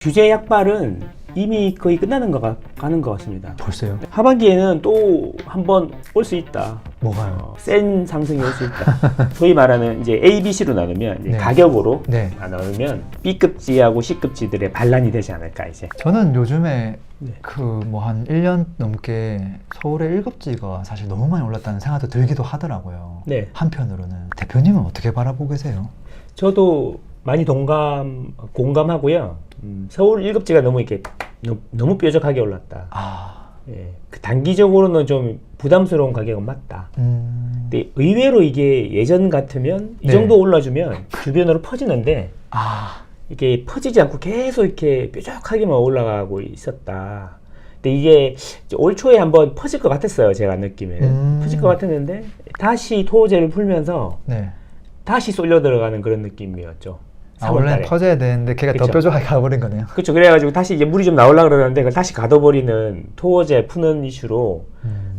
규제 약발은 이미 거의 가는 것 같습니다. 벌써요? 하반기에는 또 한 번 올 수 있다. 뭐가요? 센 상승이 올 수 있다. 소위 말하는 이제 A, B, C로 나누면 이제 네. 가격으로 네. 나누면 B급지하고 C급지들의 반란이 되지 않을까 이제. 저는 요즘에 네. 그 뭐 한 1년 넘게 서울의 1급지가 사실 너무 많이 올랐다는 생각도 들기도 하더라고요. 네. 한편으로는 대표님은 어떻게 바라보고 계세요? 저도 많이 공감하고요. 서울 1급지가 너무 이렇게 너무 뾰족하게 올랐다. 예, 그 단기적으로는 좀 부담스러운 가격은 맞다. 근데 의외로 이게 예전 같으면 이 네. 정도 올라주면 주변으로 퍼지는데 이게 퍼지지 않고 계속 이렇게 뾰족하게만 올라가고 있었다. 근데 이게 올 초에 한번 퍼질 것 같았어요. 제가 느낌에는 퍼질 것 같았는데 다시 토호제를 풀면서 네. 다시 쏠려 들어가는 그런 느낌이었죠. 원래 터져야 되는데 걔가 더 그쵸. 뾰족하게 가버린 거네요. 그렇죠. 그래가지고 다시 이제 물이 좀 나오려고 그러는데 그걸 다시 가둬버리는 토호제 푸는 이슈로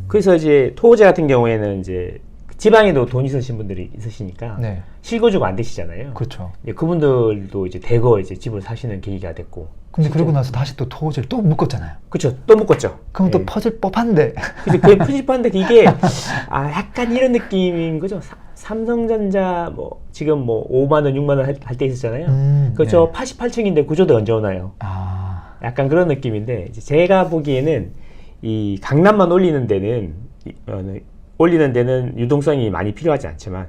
그래서 이제 토호제 같은 경우에는 이제 지방에도 돈 있으신 분들이 있으시니까 네. 실거주가 안 되시잖아요. 그렇죠. 이제 그분들도 이제 대거 이제 집을 사시는 계기가 됐고. 근데 그러고 나서 다시 또 토호제를 또 묶었잖아요. 그렇죠. 또 묶었죠. 그럼 예. 또 퍼질 법한데. 그래서 그게 푸집한데 이게 약간 이런 느낌인 거죠. 삼성전자 뭐 지금 뭐 5만 원, 6만 원 할 때 있었잖아요. 그저 네. 88층인데 구조대 언제 오나요? 약간 그런 느낌인데 이제 제가 보기에는 이 강남만 올리는 데는 유동성이 많이 필요하지 않지만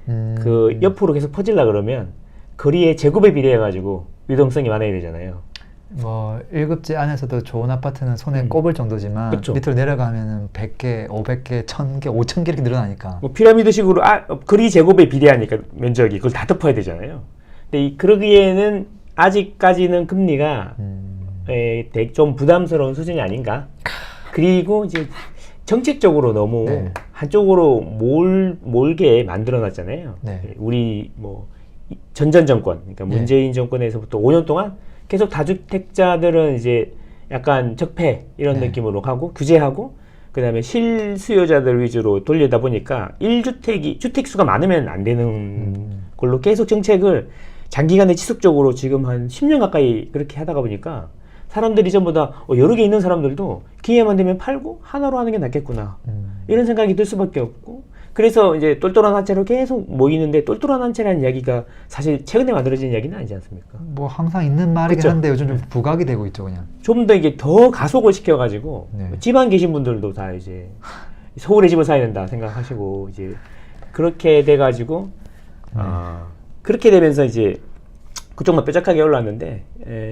그 옆으로 계속 퍼질라 그러면 거리의 제곱에 비례해 가지고 유동성이 많아야 되잖아요. 뭐 1급지 안에서도 좋은 아파트는 손에 꼽을 정도지만 그쵸. 밑으로 내려가면은 100개, 500개, 1000개, 5000개 이렇게 늘어나니까. 뭐 피라미드식으로 거리 제곱에 비례하니까 면적이 그걸 다 덮어야 되잖아요. 근데 그러기에는 아직까지는 금리가 좀 부담스러운 수준이 아닌가. 그리고 이제 정책적으로 너무 네. 한쪽으로 몰게 만들어놨잖아요. 네. 우리 뭐 전전 정권, 그러니까 문재인 정권에서부터 5년 동안 계속 다주택자들은 이제 약간 적폐 이런 네. 느낌으로 가고 규제하고 그다음에 실수요자들 위주로 돌리다 보니까 주택 수가 많으면 안 되는 걸로 계속 정책을 장기간에 지속적으로 지금 한 10년 가까이 그렇게 하다가 보니까 사람들이 전부 다 여러 개 있는 사람들도 기회만 되면 팔고 하나로 하는 게 낫겠구나 이런 생각이 들 수밖에 없고 그래서 이제 똘똘한 한 채로 계속 모이는데 똘똘한 한 채라는 이야기가 사실 최근에 만들어진 이야기는 아니지 않습니까? 뭐 항상 있는 말이긴 그쵸? 한데 요즘 좀 부각이 되고 있죠 그냥. 좀 더 이게 더 가속을 시켜가지고 네. 지방 계신 분들도 다 이제 서울에 집을 사야 된다 생각하시고 이제 그렇게 돼가지고 그렇게 되면서 이제 그쪽만 뾰족하게 올랐는데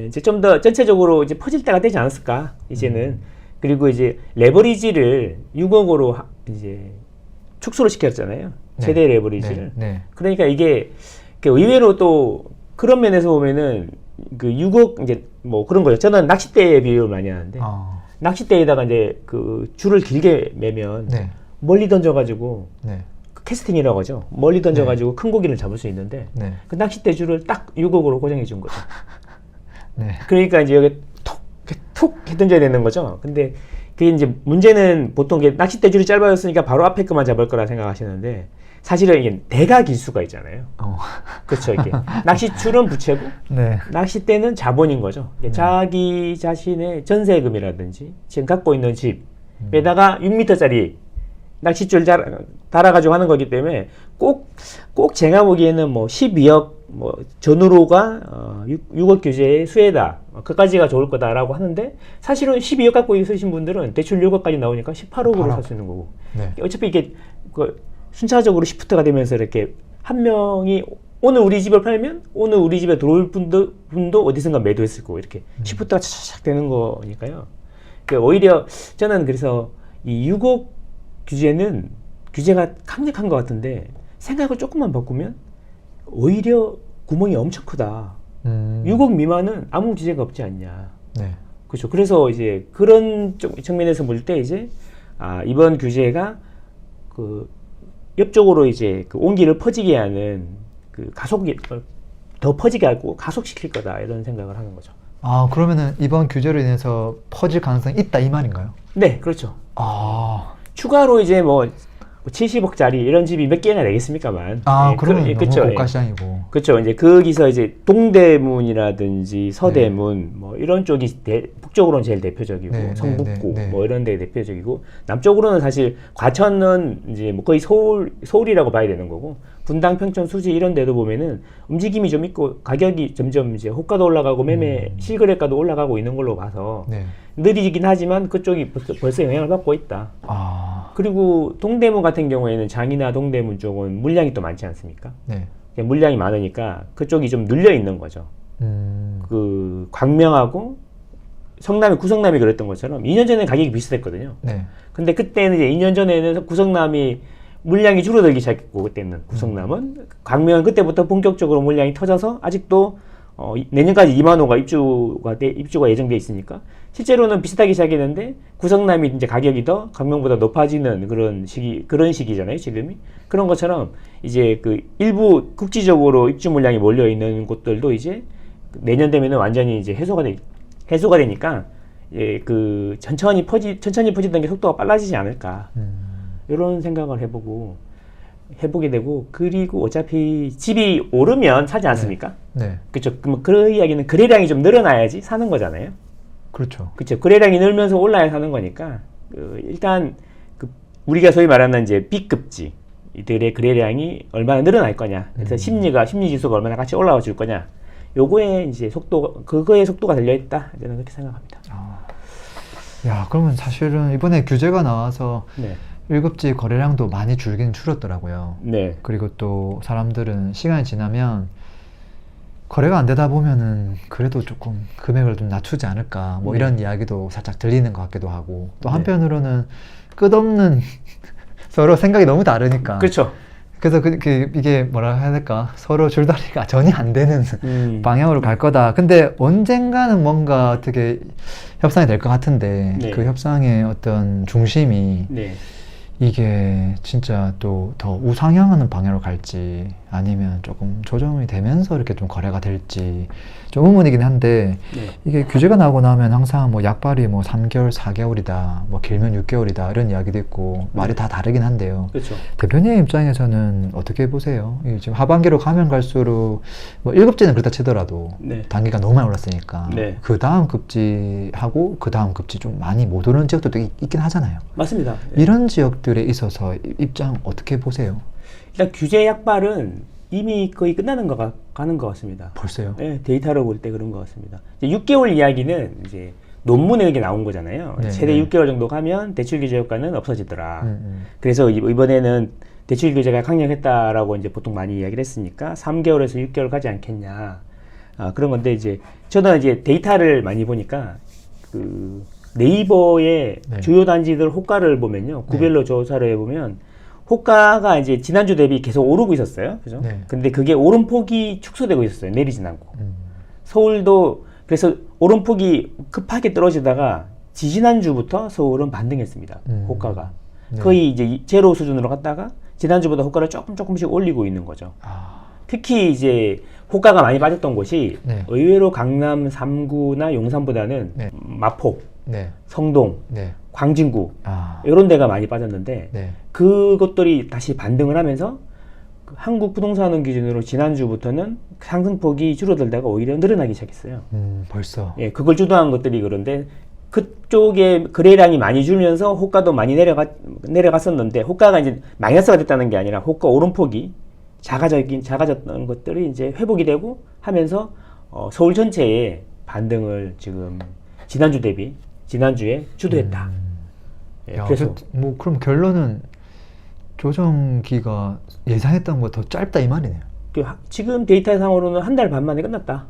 이제 좀 더 전체적으로 이제 퍼질 때가 되지 않았을까 이제는 그리고 이제 레버리지를 6억으로 이제 축소를 시켰잖아요. 최대 레버리지를. 네. 그러니까 이게 의외로 또 그런 면에서 보면은 그 6억 이제 뭐 그런 거죠. 저는 낚싯대 비유를 많이 하는데 낚싯대에다가 이제 그 줄을 길게 매면 네. 멀리 던져가지고 네. 캐스팅이라고 하죠. 멀리 던져가지고 큰 고기를 잡을 수 있는데 네. 그 낚싯대 줄을 딱 6억으로 고정해 준 거죠. 네. 그러니까 이제 여기 톡 던져야 되는 거죠. 근데 그게 이제 문제는 보통 낚싯대 줄이 짧아졌으니까 바로 앞에 것만 잡을 거라 생각하시는데 사실은 이게 대가 길수가 있잖아요. 그렇죠. 이게 낚싯줄은 부채고 네. 낚싯대는 자본인 거죠. 자기 자신의 전세금이라든지 지금 갖고 있는 집에다가 6m짜리 낚싯줄 달아가지고 하는 거기 때문에 꼭 제가 보기에는 뭐 12억 뭐 전후로가 6억 규제의 수혜다. 그까지가 좋을 거다라고 하는데 사실은 12억 갖고 있으신 분들은 대출 6억까지 나오니까 18억으로 살 수 있는 거고. 네. 어차피 이게 순차적으로 시프트가 되면서 이렇게 한 명이 오늘 우리 집을 팔면 오늘 우리 집에 들어올 분도 어디선가 매도했을 거고 이렇게 시프트가 차차차 되는 거니까요. 그러니까 오히려 저는 그래서 이 6억 규제가 강력한 것 같은데 생각을 조금만 바꾸면 오히려 구멍이 엄청 크다. 6억 미만은 아무 규제가 없지 않냐. 네. 그렇죠. 그래서 이제 그런 측면에서 볼 때 이제 이번 규제가 그 옆쪽으로 이제 그 온기를 퍼지게 하는 그 더 퍼지게 하고 가속시킬 거다 이런 생각을 하는 거죠. 그러면은 이번 규제로 인해서 퍼질 가능성이 있다 이 말인가요? 네, 그렇죠. 아. 추가로 이제 뭐 70억짜리 이런 집이 몇 개나 되겠습니까만. 아, 예, 그러면 너무 그쵸, 예. 고가 시장이고. 그렇죠. 이제 거기서 이제 동대문이라든지 서대문 뭐 이런 쪽이 북쪽으로는 제일 대표적이고 네, 성북구 네, 네. 뭐 이런 데 대표적이고 남쪽으로는 사실 과천은 이제 뭐 거의 서울이라고 봐야 되는 거고 분당, 평촌, 수지 이런 데도 보면은 움직임이 좀 있고 가격이 점점 이제 호가도 올라가고 매매 실거래가도 올라가고 있는 걸로 봐서 네. 느리긴 하지만 그쪽이 벌써 영향을 받고 있다. 아, 그리고 동대문 같은 경우에는 장이나 동대문 쪽은 물량이 또 많지 않습니까? 네. 물량이 많으니까 그쪽이 좀 눌려 있는 거죠. 그 광명하고 성남이 구성남이 그랬던 것처럼 2년 전에 가격이 비슷했거든요. 네. 근데 그때는 이제 2년 전에는 구성남이 물량이 줄어들기 시작했고 그때는 구성남은 광명은 그때부터 본격적으로 물량이 터져서 아직도 내년까지 2만 호가 입주가 예정돼 있으니까 실제로는 비슷하게 시작했는데 구성남이 이제 가격이 더 광명보다 높아지는 그런 시기잖아요 지금이. 그런 것처럼 이제 그 일부 국지적으로 입주 물량이 몰려 있는 곳들도 이제 내년 되면은 완전히 이제 해소가 되니까 그 천천히 퍼지던 게 속도가 빨라지지 않을까 이런 생각을 해보게 되고, 그리고 어차피 집이 오르면 사지 않습니까? 네. 그렇죠. 그럼 그 이야기는 거래량이 좀 늘어나야지 사는 거잖아요. 그렇죠. 그렇죠. 거래량이 늘면서 올라야 사는 거니까 일단 우리가 소위 말하는 이제 B급지 이들의 거래량이 얼마나 늘어날 거냐. 그래서 심리 지수가 얼마나 같이 올라와 줄 거냐. 요거에 이제 그거의 속도가 달려 있다. 저는 그렇게 생각합니다. 야, 그러면 사실은 이번에 규제가 나와서 네. 1급지 거래량도 많이 줄긴 줄었더라고요. 네. 그리고 또 사람들은 시간이 지나면 거래가 안 되다 보면은 그래도 조금 금액을 좀 낮추지 않을까 뭐 이런 이야기도 살짝 들리는 것 같기도 하고 또 한편으로는 끝없는 서로 생각이 너무 다르니까 그렇죠. 그래서 이게 뭐라 해야 될까 서로 줄다리가 전이 안 되는 방향으로 갈 거다. 근데 언젠가는 뭔가 어떻게 협상이 될 것 같은데 네. 그 협상의 어떤 중심이 네. 이게 진짜 또 더 우상향하는 방향으로 갈지 아니면 조금 조정이 되면서 이렇게 좀 거래가 될지 좀 의문이긴 한데 네. 이게 규제가 나오고 나면 항상 뭐 약발이 뭐 3개월, 4개월이다 뭐 길면 6개월이다 이런 이야기도 있고 말이 다 다르긴 한데요. 그렇죠. 대표님 입장에서는 어떻게 보세요? 이 지금 하반기로 가면 갈수록 뭐 1급지는 그렇다 치더라도 네. 단기가 너무 많이 올랐으니까 네. 그 다음 급지하고 그 다음 급지 좀 많이 못 오르는 지역들도 있긴 하잖아요. 맞습니다. 이런 지역들에 있어서 입장 어떻게 보세요? 일단 규제 약발은 이미 거의 가는 것 같습니다. 벌써요? 네, 데이터로 볼 때 그런 것 같습니다. 이제 6개월 이야기는 이제 논문에 이게 나온 거잖아요. 네, 최대 네. 6개월 정도 가면 대출 규제 효과는 없어지더라. 그래서 이번에는 대출 규제가 강력했다라고 이제 보통 많이 이야기를 했으니까 3개월에서 6개월 가지 않겠냐. 그런 건데 이제 저는 이제 데이터를 많이 보니까 그 네이버의 네. 주요 단지들 호가를 보면요. 구별로 조사를 해보면 호가가 이제 지난주 대비 계속 오르고 있었어요. 그죠? 네. 근데 그게 오름폭이 축소되고 있었어요. 내리진 않고. 서울도 그래서 오름폭이 급하게 떨어지다가 지지난주부터 서울은 반등했습니다. 호가가. 네. 거의 이제 제로 수준으로 갔다가 지난주보다 호가를 조금씩 올리고 있는 거죠. 특히 이제 호가가 많이 빠졌던 곳이 네. 의외로 강남 3구나 용산보다는 네. 마포, 네. 성동, 네. 광진구 이런 데가 많이 빠졌는데 네. 그것들이 다시 반등을 하면서 한국 부동산원 기준으로 지난주부터는 상승폭이 줄어들다가 오히려 늘어나기 시작했어요. 벌써. 예, 그걸 주도한 것들이 그런데 그쪽에 거래량이 많이 줄면서 호가도 많이 내려갔었는데 호가가 이제 마이너스가 됐다는 게 아니라 호가 오름폭이 작아졌던 것들이 이제 회복이 되고 하면서 서울 전체의 반등을 지금 지난주에 주도했다. 예, 야, 그래서 뭐 그럼 결론은 조정기가 예상했던 것보다 더 짧다 이 말이네요. 지금 데이터상으로는 한 달 반 만에 끝났다.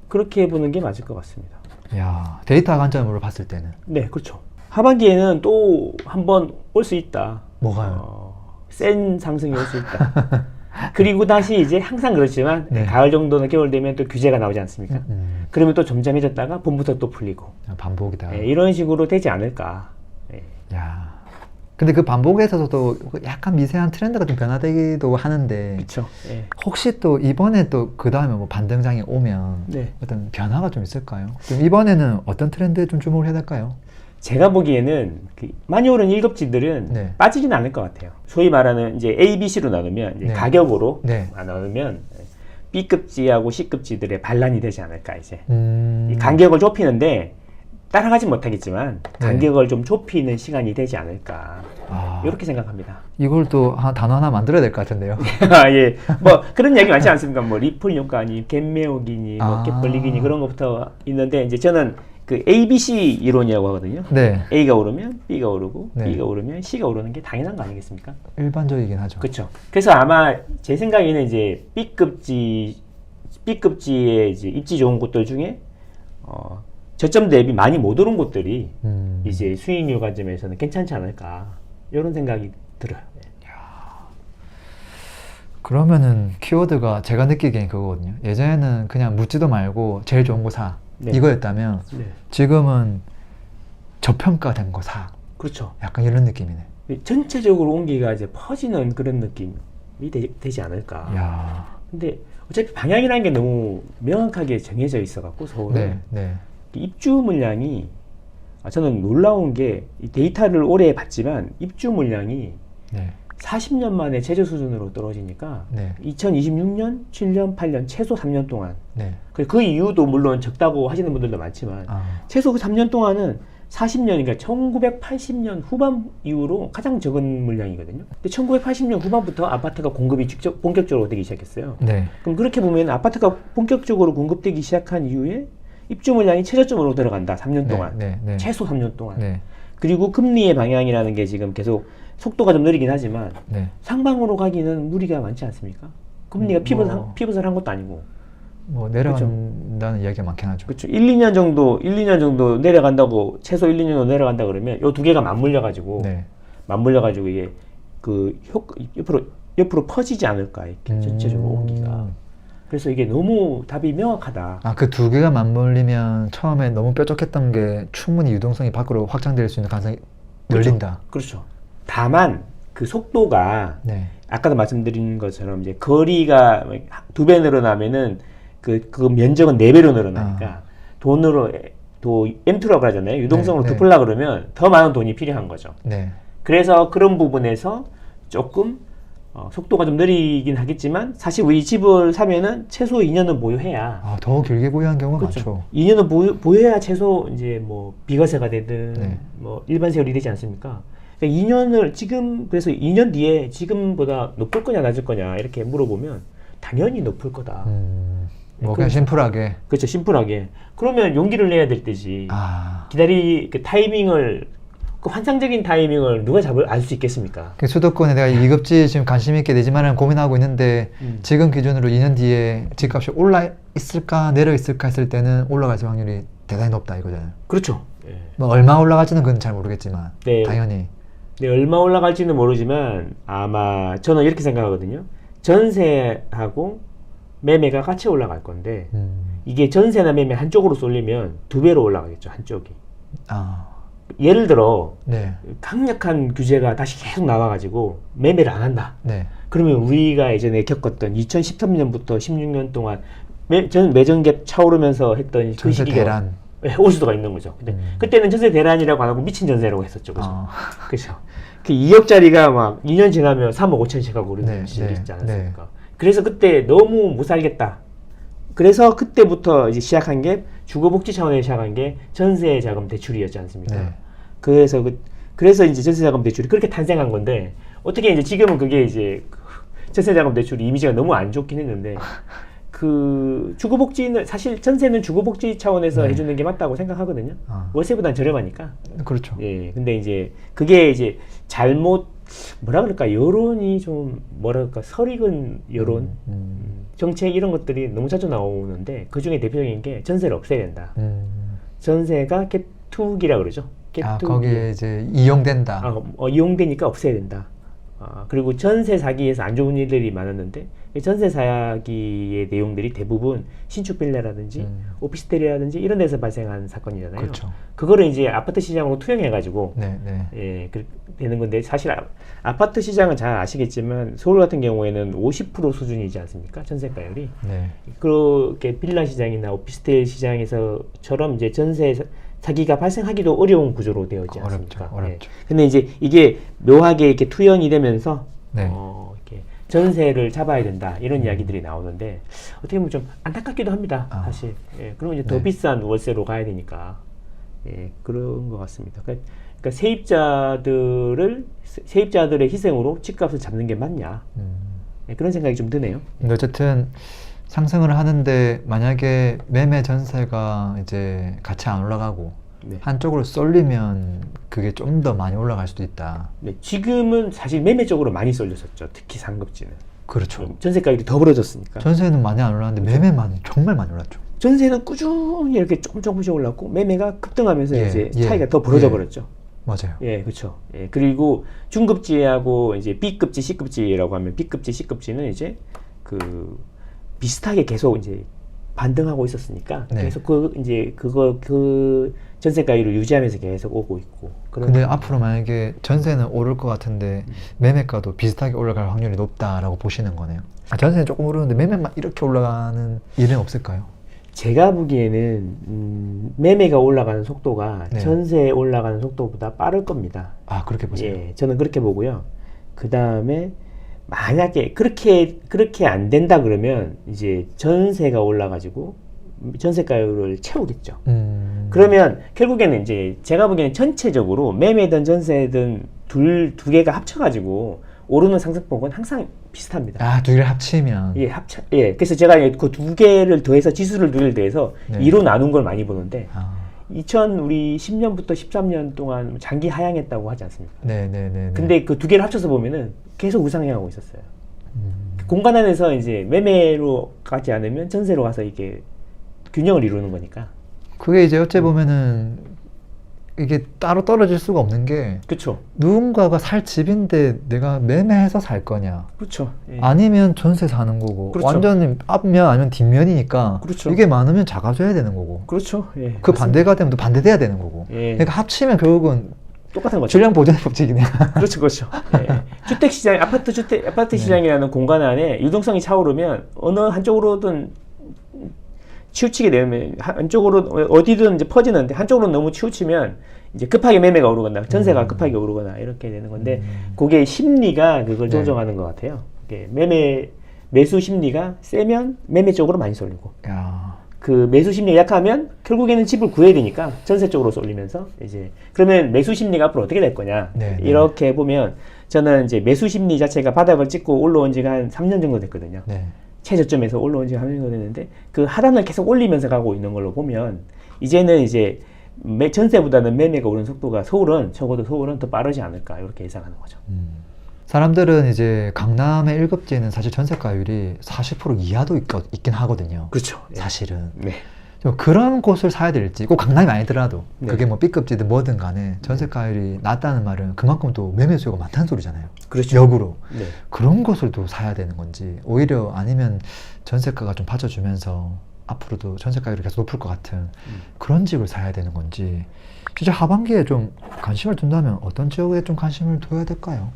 그렇게 보는 게 맞을 것 같습니다. 야, 데이터 관점으로 봤을 때는 네, 그렇죠. 하반기에는 또 한 번 올 수 있다. 뭐가요? 센 상승이 올 수 있다. 그리고 다시 이제 항상 그렇지만 네. 가을 정도는 겨울 되면 또 규제가 나오지 않습니까? 그러면 또 점점해졌다가 봄부터 또 풀리고 반복이다. 이런 식으로 되지 않을까. 야, 근데 그 반복에서도 약간 미세한 트렌드가 좀 변화되기도 하는데 그렇죠. 혹시 또 이번에 또 그 다음에 뭐 반등장이 오면 네. 어떤 변화가 좀 있을까요? 그럼 이번에는 어떤 트렌드에 좀 주목을 해야 될까요? 제가 보기에는 그 많이 오른 1급지들은 네. 빠지진 않을 것 같아요. 소위 말하는 이제 A, B, C로 나누면 이제 네. 가격으로 네. 나누면 B급지하고 C급지들의 반란이 되지 않을까 이제. 음. 이 간격을 좁히는데 따라가진 못하겠지만 네. 간격을 좀 좁히는 시간이 되지 않을까 아, 이렇게 생각합니다. 이걸 또 단어 하나 만들어야 될 것 같은데요. 예, 뭐 그런 얘기 많지 않습니까? 뭐 리플 효과니, 갭매우기니, 뭐 갭벌리기니 그런 것부터 있는데 이제 저는 그 ABC 이론이라고 하거든요. 네. A가 오르면 B가 오르고 네. B가 오르면 C가 오르는 게 당연한 거 아니겠습니까? 일반적이긴 하죠. 그렇죠. 그래서 아마 제 생각에는 이제 B급지의 이제 입지 좋은 곳들 중에 저점 대비 많이 못 오른 곳들이 이제 수익률 관점에서는 괜찮지 않을까 이런 생각이 들어요. 그러면은 키워드가 제가 느끼기엔 그거거든요. 예전에는 그냥 묻지도 말고 제일 좋은 거 사. 네. 이거였다면 네. 지금은 저평가된 거 사. 그렇죠. 약간 이런 느낌이네. 전체적으로 온기가 이제 퍼지는 그런 느낌이 되지 않을까. 야. 근데 어차피 방향이라는 게 너무 명확하게 정해져 있어 갖고 서울은 네, 네. 입주 물량이 저는 놀라운 게 이 데이터를 오래 봤지만 입주 물량이 네. 40년 만에 최저 수준으로 떨어지니까 네. 2026년, 7년, 8년 최소 3년 동안 네. 그 이유도 물론 적다고 하시는 분들도 많지만 아. 최소 그 3년 동안은 40년이니까 1980년 후반 이후로 가장 적은 물량이거든요. 근데 1980년 후반부터 아파트가 공급이 직접 본격적으로 되기 시작했어요. 네. 그럼 그렇게 보면 아파트가 본격적으로 공급되기 시작한 이후에 입주 물량이 최저점으로 들어간다. 3년 동안. 네. 네. 최소 3년 동안. 네. 그리고 금리의 방향이라는 게 지금 계속 속도가 좀 느리긴 하지만 네. 상방으로 가기는 무리가 많지 않습니까? 금리가 뭐- 피벗을 한 것도 아니고. 뭐 내려간다는 이야기가 많긴 하죠. 그렇죠. 1, 2년 정도 내려간다고 최소 1, 2년 정도 내려간다 그러면 요 두 개가 맞물려 가지고 네. 이게 그 옆으로 퍼지지 않을까 이렇게 전체적으로 온기가. 그래서 이게 너무 답이 명확하다. 아, 그 두 개가 맞물리면 처음에 너무 뾰족했던 게 충분히 유동성이 밖으로 확장될 수 있는 가능성이 열린다. 그렇죠. 다만 그 속도가 네. 아까도 말씀드린 것처럼 이제 거리가 2배 늘어나면은 그 면적은 4배로 늘어나니까 돈으로 또 M2라고 하잖아요. 유동성으로 네, 네. 덮으려고 그러면 더 많은 돈이 필요한 거죠. 네. 그래서 그런 부분에서 조금 속도가 좀 느리긴 하겠지만 사실 우리 집을 사면은 최소 2년은 보유해야 아, 더 길게 보유한 경우가 그렇죠. 많죠. 2년은 보유해야 최소 이제 뭐 비과세가 되든 네. 뭐 일반 세율이 되지 않습니까? 그러니까 2년을 지금 그래서 2년 뒤에 지금보다 높을 거냐 낮을 거냐 이렇게 물어보면 당연히 높을 거다. 뭐 그냥 심플하게. 그렇죠. 심플하게. 그러면 용기를 내야 될 때지. 아. 그 타이밍을 그 환상적인 타이밍을 누가 알 수 있겠습니까? 그 수도권에 내가 2급지 지금 관심 있게 내지만은 고민하고 있는데 지금 기준으로 2년 뒤에 집값이 올라 있을까 내려 있을까 했을 때는 올라갈 확률이 대단히 높다 이거잖아요. 그렇죠. 예. 뭐 얼마 올라갈지는 그건 잘 모르겠지만 네. 당연히. 네, 얼마 올라갈지는 모르지만 아마 저는 이렇게 생각하거든요. 전세하고 매매가 같이 올라갈 건데 이게 전세나 매매 한쪽으로 쏠리면 2배로 올라가겠죠. 한쪽이. 아. 예를 들어 네. 강력한 규제가 다시 계속 나와가지고 매매를 안 한다. 네. 그러면 우리가 예전에 겪었던 2013년부터 16년 동안 매정갭 차오르면서 했던 그 전세 시기가 대란. 올 수가 있는 거죠. 근데 그때는 전세 대란이라고 안 하고 미친 전세라고 했었죠. 그죠? 아. 그죠? 그 2억짜리가 막 2년 지나면 3억 5천씩 하고 그러는 네, 시절이 네, 있지 않았습니까? 그래서 그때 너무 못 살겠다. 그래서 그때부터 이제 시작한 게 주거복지 차원에서 시작한 게 전세자금 대출이었지 않습니까? 네. 그래서 이제 전세자금 대출이 그렇게 탄생한 건데 어떻게 이제 지금은 그게 이제 전세자금 대출이 이미지가 너무 안 좋긴 했는데 그 주거복지는 사실 전세는 주거복지 차원에서 네. 해주는 게 맞다고 생각하거든요. 아. 월세보단 저렴하니까. 그렇죠. 예. 근데 이제 그게 이제 잘못 뭐라 그럴까 여론이 좀 뭐라 그럴까 설익은 여론 정책 이런 것들이 너무 자주 나오는데 그 중에 대표적인 게 전세를 없애야 된다. 전세가 갭투기라 그러죠. 아, 갭투기. 거기에 이제 이용된다. 이용되니까 없애야 된다. 그리고 전세 사기에서 안 좋은 일들이 많았는데 전세 사기의 내용들이 대부분 신축 빌라라든지 오피스텔이라든지 이런 데서 발생한 사건이잖아요. 그렇죠. 그거를 이제 아파트 시장으로 투영해가지고 네, 네. 예, 되는 건데 사실 아파트 시장은 잘 아시겠지만 서울 같은 경우에는 50% 수준이지 않습니까? 전세가율이. 네. 그렇게 빌라 시장이나 오피스텔 시장에서처럼 이제 전세 사기가 발생하기도 어려운 구조로 되어 있지 않습니까? 어렵죠. 예. 근데 이제 이게 묘하게 이렇게 투영이 되면서 네. 이렇게 전세를 잡아야 된다 이런 이야기들이 나오는데 어떻게 보면 좀 안타깝기도 합니다. 사실. 예. 그러면 이제 더 네. 비싼 월세로 가야 되니까 예, 그런 것 같습니다. 그러니까 세입자들의 희생으로 집값을 잡는 게 맞냐 예, 그런 생각이 좀 드네요. 근데 어쨌든 상승을 하는데 만약에 매매 전세가 이제 같이 안 올라가고 네. 한쪽으로 쏠리면 그게 좀 더 많이 올라갈 수도 있다. 네, 지금은 사실 매매 쪽으로 많이 쏠렸었죠. 특히 상급지는. 그렇죠. 전세가율이 더 벌어졌으니까. 전세는 많이 안 올랐는데 매매만 정말 많이 올랐죠. 전세는 꾸준히 이렇게 조금씩 올랐고 매매가 급등하면서 예, 이제 예, 차이가 더 벌어져 예. 버렸죠. 맞아요. 예, 그렇죠. 예, 그리고 중급지하고 이제 B급지, C급지라고 하면 B급지, C급지는 이제 그 비슷하게 계속 이제 반등하고 있었으니까 네. 계속 그 전세가율을 유지하면서 계속 오고 있고. 근데 앞으로 만약에 전세는 오를 것 같은데 매매가도 비슷하게 올라갈 확률이 높다라고 보시는 거네요. 전세는 조금 오르는데 매매만 이렇게 올라가는 일은 없을까요? 제가 보기에는 매매가 올라가는 속도가 네. 전세 올라가는 속도보다 빠를 겁니다. 아, 그렇게 보세요. 예, 저는 그렇게 보고요. 그 다음에 만약에 그렇게 안 된다 그러면 이제 전세가 올라가지고 전세가율을 채우겠죠. 그러면 결국에는 이제 제가 보기에는 전체적으로 매매든 전세든 두 개가 합쳐가지고 오르는 상승폭은 항상 비슷합니다. 아, 두 개를 합치면. 예, 그래서 제가 그 두 개를 더해서 지수를 두 개를 더해서 네. 2로 나눈 걸 많이 보는데 아. 우리 10년부터 13년 동안 장기 하향했다고 하지 않습니까? 네네네. 근데 그 두 개를 합쳐서 보면은 계속 우상향하고 있었어요. 공간 안에서 이제 매매로 가지 않으면 전세로 가서 이게 균형을 이루는 거니까. 그게 이제 어째 보면은 이게 따로 떨어질 수가 없는 게 그렇죠. 누군가가 살 집인데 내가 매매해서 살 거냐? 그렇죠. 예. 아니면 전세 사는 거고. 그렇죠. 완전히 앞면 아니면 뒷면이니까 그렇죠. 이게 많으면 작아져야 되는 거고. 그렇죠. 예. 그 맞습니다. 반대가 되면 또 반대돼야 되는 거고. 예. 그러니까 합치면 결국은 똑같은 거죠. 질량 보존의 법칙이네요. 그렇죠, 그렇죠. 예. 주택 시장, 아파트 시장이라는 공간 안에 유동성이 차오르면 어느 한쪽으로든 치우치게 되면 한쪽으로 어디든 이제 퍼지는데 한쪽으로 너무 치우치면 이제 급하게 매매가 오르거나 전세가 급하게 오르거나 이렇게 되는 건데 그게 심리가 그걸 네. 조정하는 것 같아요. 이게 매수 심리가 세면 매매 쪽으로 많이 쏠리고 야. 그 매수 심리가 약하면 결국에는 집을 구해야 되니까 전세 쪽으로 쏠리면서 이제 그러면 매수 심리가 앞으로 어떻게 될 거냐 네, 이렇게 보면 저는 이제 매수 심리 자체가 바닥을 찍고 올라온 지가 한 3년 정도 됐거든요. 네. 최저점에서 올라온 지가 3년 정도 됐는데 그 하단을 계속 올리면서 가고 있는 걸로 보면 이제는 이제 전세보다는 매매가 오르는 속도가 적어도 서울은 더 빠르지 않을까 이렇게 예상하는 거죠. 사람들은 이제 강남의 1급지에는 사실 전세가율이 40% 이하도 있긴 하거든요. 그렇죠. 사실은. 네. 좀 그런 곳을 사야 될지, 꼭 강남이 아니더라도 네. 그게 뭐 B급지든 뭐든 간에 전세가율이 낮다는 말은 그만큼 또 매매 수요가 많다는 소리잖아요. 그렇죠. 역으로. 네. 그런 곳을 또 사야 되는 건지, 오히려 아니면 전세가가 좀 받쳐주면서 앞으로도 전세가율이 계속 높을 것 같은 그런 집을 사야 되는 건지, 진짜 하반기에 좀 관심을 둔다면 어떤 지역에 좀 관심을 둬야 될까요?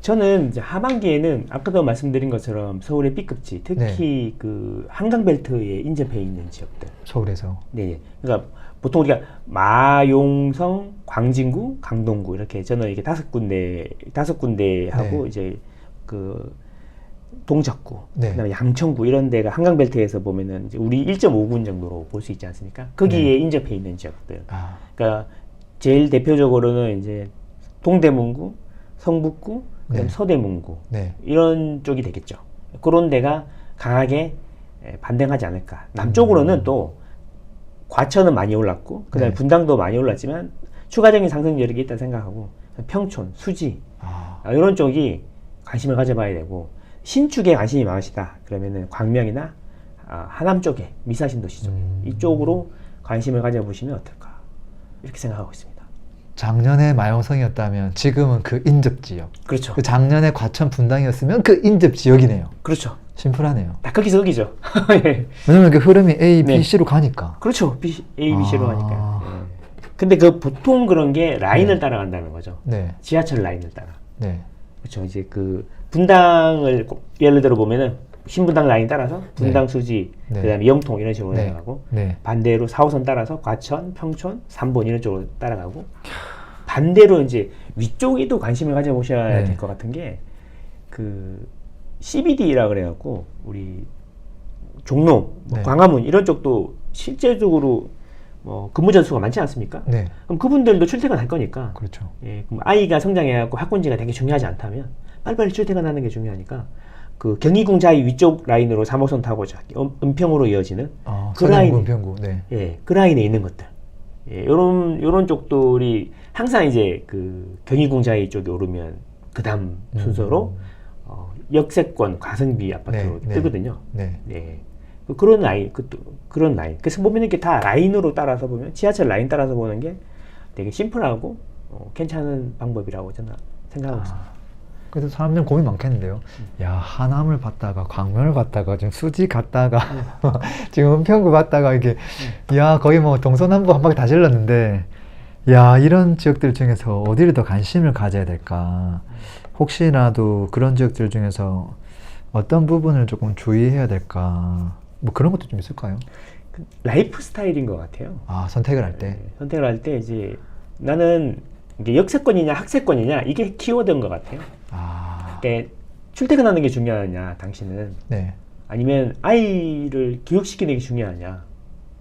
저는 이제 하반기에는 아까도 말씀드린 것처럼 서울의 B급지, 특히 그 한강벨트에 인접해 있는 지역들. 서울에서. 네. 그러니까 보통 우리가 마용성, 광진구, 강동구 이렇게 저는 이게 다섯 군데 하고 네. 이제 그 동작구, 네. 그다음에 양천구 이런 데가 한강벨트에서 보면은 이제 우리 1.5군 정도로 볼 수 있지 않습니까? 거기에 네. 인접해 있는 지역들. 아, 그러니까 제일 대표적으로는 이제 동대문구, 성북구, 그다음 네. 서대문구 네. 이런 쪽이 되겠죠. 그런 데가 강하게 반등하지 않을까. 남쪽으로는 또 과천은 많이 올랐고, 그다음에 네. 분당도 많이 올랐지만 추가적인 상승 여력이 있다 생각하고 평촌, 수지 이런 쪽이 관심을 가져봐야 되고, 신축에 관심이 많으시다 그러면은 광명이나 하남 쪽에 미사신도시 쪽 이쪽으로 관심을 가져보시면 어떨까 이렇게 생각하고 있습니다. 작년에 마용성이었다면 지금은 그 인접 지역. 그렇죠. 그 작년에 과천 분당이었으면 그 인접 지역이네요. 그렇죠. 심플하네요. 딱 거기서 거기죠. 예. 왜냐면 그 흐름이 A, B, 네. C로 가니까. 그렇죠. A, B, C로 아. 하니까. 예. 근데 그 보통 그런 게 라인을 따라간다는 거죠. 네. 지하철 라인을 따라. 네. 그렇죠. 이제 그 분당을 예를 들어 보면은 신분당 라인 따라서 분당 수지, 네. 그다음에 영통 이런 식으로 네. 나가고 네. 반대로 4호선 따라서 과천, 평촌, 삼본 이런 쪽으로 따라가고 반대로 이제 위쪽에도 관심을 가져보셔야 네. 될 것 같은 게 그 CBD라 그래갖고 우리 종로, 뭐 네. 광화문 이런 쪽도 실제적으로 뭐 근무 전수가 많지 않습니까? 네. 그럼 그분들도 출퇴근할 거니까 그렇죠. 예, 그럼 아이가 성장해갖고 학군지가 되게 중요하지 않다면 빨리빨리 출퇴근하는 게 중요하니까 그 경희궁자의 위쪽 라인으로 3호선 타고 저기 은평으로 이어지는 그 라인, 서대문구, 은평구. 네. 예, 그 라인에 있는 것들, 예, 요런 쪽들이 항상 이제 그 경희궁자의 쪽에 오르면 그 다음 순서로 역세권 가성비 아파트로 네, 네. 뜨거든요. 네. 네. 그런 라인, 그런 라인. 그래서 보면 이렇게 다 라인으로 따라서 보면 지하철 라인 따라서 보는 게 되게 심플하고 괜찮은 방법이라고 저는 생각하고 있습니다. 그래서 사람들은 고민 많겠는데요. 야, 하남을 봤다가 광명을 갔다가 지금 수지 갔다가 지금 은평구 갔다가 이게 야, 거의 뭐 동서남북 한 바퀴 다 질렀는데 야, 이런 지역들 중에서 어디를 더 관심을 가져야 될까? 혹시라도 그런 지역들 중에서 어떤 부분을 조금 주의해야 될까? 뭐 그런 것도 좀 있을까요? 그 라이프 스타일인 것 같아요. 아, 선택을 할 때. 네, 선택을 할 때 이제 나는 이게 역세권이냐 학세권이냐 이게 키워드인 것 같아요. 아, 그러니까 출퇴근하는 게 중요하냐 당신은 네. 아니면 아이를 교육시키는 게 중요하냐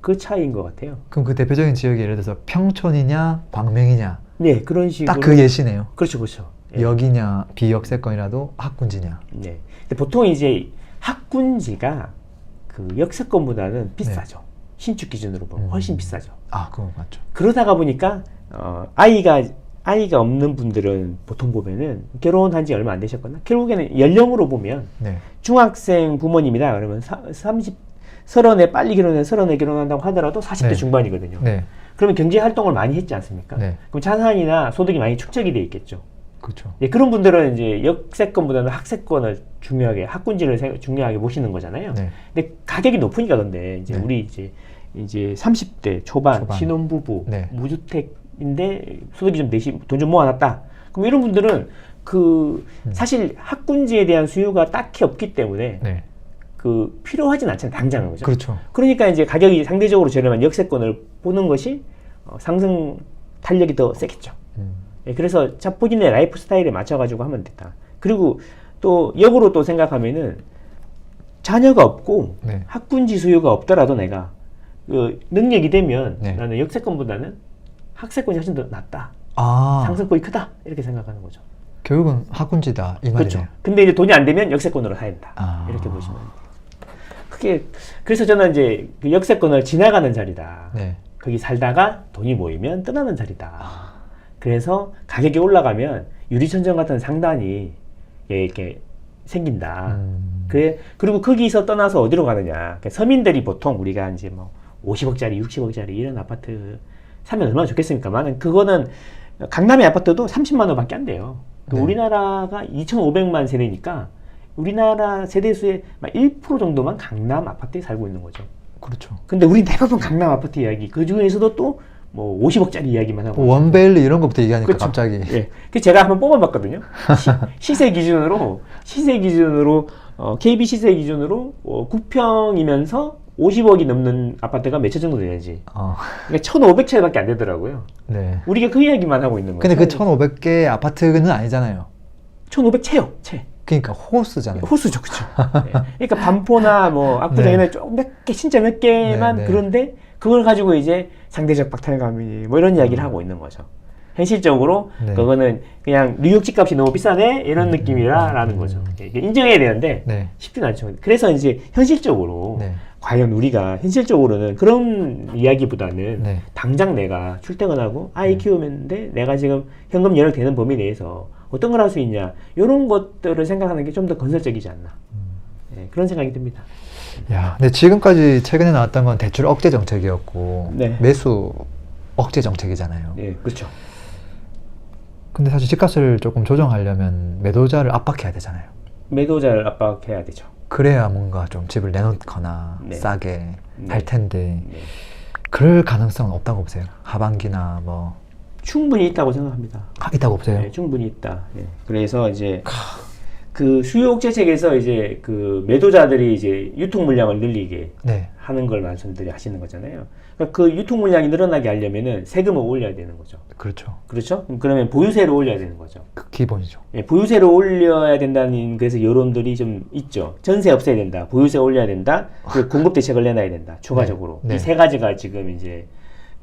그 차이인 것 같아요. 그럼 그 대표적인 지역이 예를 들어서 평촌이냐, 광명이냐. 네, 그런 식으로. 딱 그 예시네요. 그렇죠, 그렇죠. 예. 역이냐, 비역세권이라도 학군지냐. 네. 근데 보통 이제 학군지가 그 역세권보다는 비싸죠. 신축 기준으로 보면 훨씬 비싸죠. 아, 그거 맞죠. 그러다가 보니까 아이가 없는 분들은 보통 보면은 결혼한 지 얼마 안 되셨거나 결국에는 연령으로 보면 네. 중학생 부모님이다 그러면 30에 빨리 결혼해 30에 결혼한다고 하더라도 40대 네. 중반이거든요. 네. 그러면 경제 활동을 많이 했지 않습니까? 네. 그럼 자산이나 소득이 많이 축적이 돼 있겠죠. 그렇죠. 예, 그런 분들은 이제 역세권보다는 학세권을 중요하게 학군지를 중요하게 보시는 거잖아요. 네. 근데 가격이 높으니까 근데 이제 네. 우리 이제 30대 초반, 초반. 신혼부부 네. 무주택인데 소득이 좀 내시 돈 좀 모아놨다. 그럼 이런 분들은 사실 학군지에 대한 수요가 딱히 없기 때문에 네. 그 필요하진 않잖아요. 당장은 그죠. 그렇죠. 그러니까 이제 가격이 상대적으로 저렴한 역세권을 보는 것이 상승 탄력이 더 세겠죠. 예, 그래서 본인의 라이프 스타일에 맞춰가지고 하면 됐다. 그리고 또 역으로 또 생각하면은 자녀가 없고 네. 학군지 수요가 없더라도 내가 그 능력이 되면 네. 나는 역세권보다는 학세권이 훨씬 더 낫다. 아, 상승폭이 크다. 이렇게 생각하는 거죠. 결국은 학군지다 이 말이네요. 그렇죠. 근데 이제 돈이 안 되면 역세권으로 사야 된다. 아. 이렇게 보시면 돼요. 그래서 저는 이제 그 역세권을 지나가는 자리다. 네. 거기 살다가 돈이 모이면 떠나는 자리다. 그래서 가격이 올라가면 유리천정 같은 상단이 이렇게 생긴다. 그리고 거기서 떠나서 어디로 가느냐. 그러니까 서민들이 보통 우리가 이제 뭐 50억짜리, 60억짜리 이런 아파트 사면 얼마나 좋겠습니까만 그거는 강남의 아파트도 30만 원밖에 안 돼요. 네. 우리나라가 2,500만 세대니까 우리나라 세대수의 1% 정도만 강남 아파트에 살고 있는 거죠. 그렇죠. 근데 우리 대부분 강남 아파트 이야기, 그 중에서도 또 뭐 50억짜리 이야기만 하고. 원베일리 이런 것부터 얘기하니까 그렇죠. 갑자기. 예. 그 제가 한번 뽑아봤거든요. 시세 기준으로 KB 시세 기준으로 9평이면서 50억이 넘는 아파트가 몇 채 정도 돼야지. 그러니까 1,500채밖에 안 되더라고요. 네. 우리가 그 이야기만 하고 있는 거죠. 근데 그 1,500개 아파트는 아니잖아요. 1,500채요, 채. 그러니까 호수잖아요. 호수죠, 그쵸. 네. 그러니까 반포나 뭐 압구정이나 네. 좀 몇 개, 진짜 몇 개만 네, 네. 그런데 그걸 가지고 이제 상대적 박탈감이 뭐 이런 이야기를 하고 있는 거죠. 현실적으로 네. 그거는 그냥 뉴욕 집값이 너무 비싸네 이런 느낌이라는 거죠. 이게 인정해야 되는데 네. 쉽진 않죠. 그래서 이제 현실적으로 네. 과연 우리가 현실적으로는 그런 이야기보다는 네. 당장 내가 출퇴근하고 아이 키우는데 내가 지금 현금 여력 되는 범위 내에서 어떤 걸 할 수 있냐 이런 것들을 생각하는 게 좀 더 건설적이지 않나 네, 그런 생각이 듭니다. 야, 근데 지금까지 최근에 나왔던 건 대출 억제 정책이었고 네. 매수 억제 정책이잖아요. 네, 그렇죠. 근데 사실 집값을 조금 조정하려면 매도자를 압박해야 되잖아요. 매도자를 압박해야 되죠. 그래야 뭔가 좀 집을 내놓거나 네. 싸게 네. 할 텐데 네. 그럴 가능성은 없다고 보세요. 하반기나 뭐 충분히 있다고 생각합니다. 있다고 보세요. 네, 충분히 있다. 예. 그래서 이제 그 수요 억제책에서 이제 그 매도자들이 이제 유통 물량을 늘리게 네. 하는 걸 말씀들이 하시는 거잖아요. 그러니까 그 유통 물량이 늘어나게 하려면은 세금을 올려야 되는 거죠. 그렇죠. 그렇죠? 그러면 보유세를 올려야 되는 거죠. 그 기본이죠. 예, 보유세를 올려야 된다는 그래서 여론들이 좀 있죠. 전세 없애야 된다. 보유세 올려야 된다. 그리고 공급 대책을 내놔야 된다. 추가적으로. 네. 이 세 가지가 지금 이제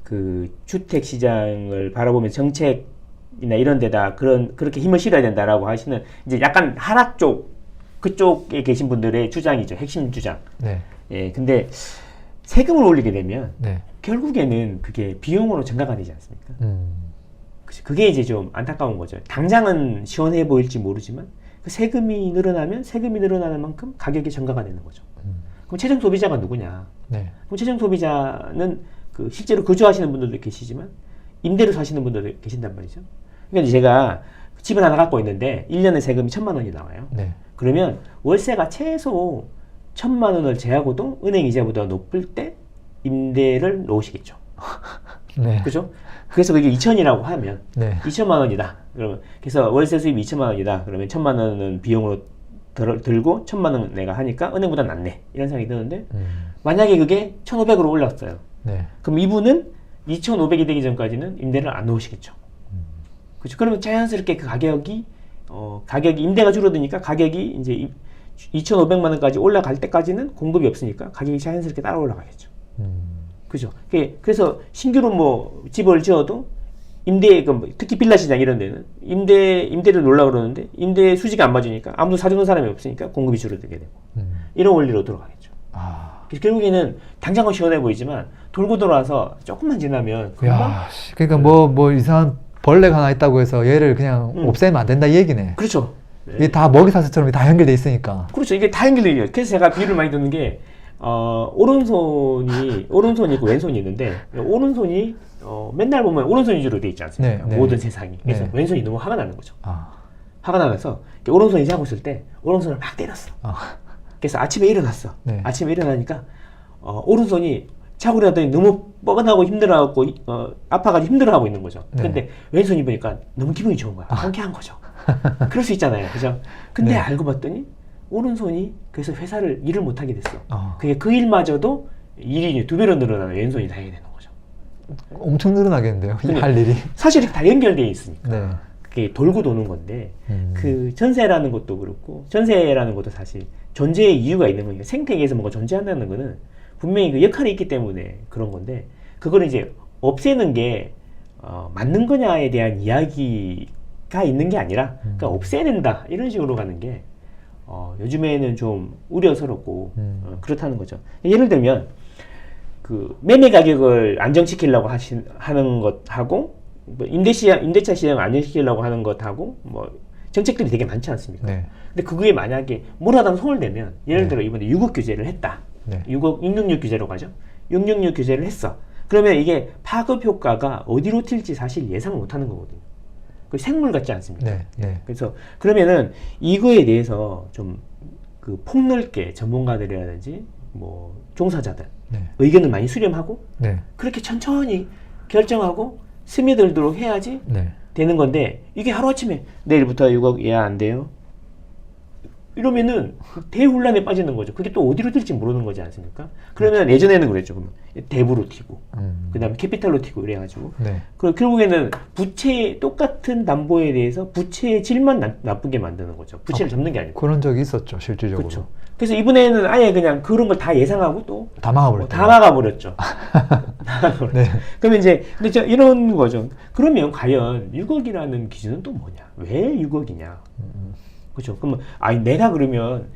그 주택 시장을 바라보면 정책이나 이런 데다 그렇게 힘을 실어야 된다라고 하시는 이제 약간 하락 쪽 그쪽에 계신 분들의 주장이죠. 핵심 주장. 네. 예, 근데 세금을 올리게 되면 네. 결국에는 그게 비용으로 증가가 되지 않습니까? 그치. 그게 이제 좀 안타까운 거죠. 당장은 시원해 보일지 모르지만 그 세금이 늘어나는 만큼 가격이 증가가 되는 거죠. 그럼 최종 소비자가 누구냐? 네. 그럼 최종 소비자는 그 실제로 거주하시는 분들도 계시지만 임대로 사시는 분들도 계신단 말이죠. 그러니까 제가 집을 하나 갖고 있는데 1년에 세금이 1,000만 원이 나와요. 네. 그러면 월세가 최소 1,000만 원을 제하고도 은행 이자보다 높을 때 임대를 놓으시겠죠. 네. 그죠? 그래서 그게 2,000이라고 하면 네. 2천만 원이다. 그러면 그래서 월세 수입이 2천만 원이다. 그러면 1,000만 원은 비용으로 들고 1,000만 원 내가 하니까 은행보다 낫네. 이런 생각이 드는데 만약에 그게 1,500으로 올랐어요. 네. 그럼 이분은 2,500이 되기 전까지는 임대를 안 놓으시겠죠. 그렇죠. 그러면 자연스럽게 그 가격이 임대가 줄어드니까 가격이 이제 2,500만 원까지 올라갈 때까지는 공급이 없으니까 가격이 자연스럽게 따라 올라가겠죠. 그죠. 그래서 신규로 뭐 집을 지어도 특히 빌라 시장 이런 데는 임대를 놓으려고 그러는데 임대 수지가 안 맞으니까 아무도 사주는 사람이 없으니까 공급이 줄어들게 되고 이런 원리로 돌아가겠죠. 그래서 결국에는 당장은 시원해 보이지만 돌고 돌아서 조금만 지나면 금방 야, 그러니까 뭐 이상한 벌레가 하나 있다고 해서 얘를 그냥 없애면 안 된다 이 얘기네. 그렇죠. 이게 다 먹이사슬처럼 다 연결돼 있으니까. 그렇죠. 이게 다 연결돼요. 그래서 제가 비유를 많이 드는 게 오른손이 있고 왼손이 있는데 오른손이 맨날 보면 오른손 위주로 돼 있지 않습니까? 네, 네. 모든 세상이. 그래서 네. 왼손이 너무 화가 나는 거죠. 아. 화가 나서 오른손이 자고 있을 때 오른손을 막 때렸어. 그래서 아침에 일어났어. 네. 아침에 일어나니까 오른손이 자고 일어났더니 너무 뻐근하고 힘들어하고 아파가지고 힘들어하고 있는 거죠. 네. 근데 왼손이 보니까 너무 기분이 좋은 거야. 상쾌한 거죠. 그럴 수 있잖아요. 그죠? 근데 네. 알고 봤더니 오른손이 그래서 일을 못하게 됐어. 아. 그게 그 일마저도 일이 2배로 늘어나는 왼손이 다 해야 되는 거죠. 엄청 늘어나겠는데요. 근데 할 일이. 사실 이렇게 다 연결되어 있으니까. 네. 그게 돌고 도는 건데 그 전세라는 것도 그렇고 전세라는 것도 사실 존재의 이유가 있는 거니까 생태계에서 뭔가 존재한다는 거는 분명히 그 역할이 있기 때문에 그런 건데 그거를 이제 없애는 게 맞는 거냐에 대한 이야기가 있는 게 아니라 그러니까 없애야 된다 이런 식으로 가는 게 요즘에는 좀 우려스럽고 그렇다는 거죠. 예를 들면 그 매매 가격을 안정시키려고 하는 것하고 뭐 임대차 시장 안정시키려고 하는 것하고 뭐 정책들이 되게 많지 않습니까? 네. 근데 그게 만약에 뭐라도 손을 대면 예를 네. 들어 이번에 6억 규제를 했다. 네. 666 규제로 가죠. 666 규제를 했어. 그러면 이게 파급 효과가 어디로 튈지 사실 예상 못하는 거거든요. 그 생물 같지 않습니까? 네. 네. 그래서 그러면은 이거에 대해서 좀 그 폭넓게 전문가들이라든지 뭐 종사자들 네. 의견을 많이 수렴하고 네. 그렇게 천천히 결정하고 스며들도록 해야지 네. 되는 건데 이게 하루아침에 내일부터 6억 예약 안 돼요. 이러면은 대혼란에 빠지는 거죠. 그게 또 어디로 튈지 모르는 거지 않습니까? 그러면 예전에는 그랬죠. 그러면 대부로 튀고 그 다음에 캐피탈로 튀고 이래가지고 네. 그리고 결국에는 똑같은 담보에 대해서 부채의 질만 나쁘게 만드는 거죠. 부채를 접는 게 아니고. 그런 적이 있었죠, 실질적으로. 그렇죠. 그래서 이번에는 아예 그냥 그런 걸 다 예상하고 또 다 막아버렸죠. 다 막아버렸죠. 네. 그러면 이제 근데 이런 거죠. 그러면 과연 6억이라는 기준은 또 뭐냐? 왜 6억이냐? 그렇죠. 그러면 내가 그러면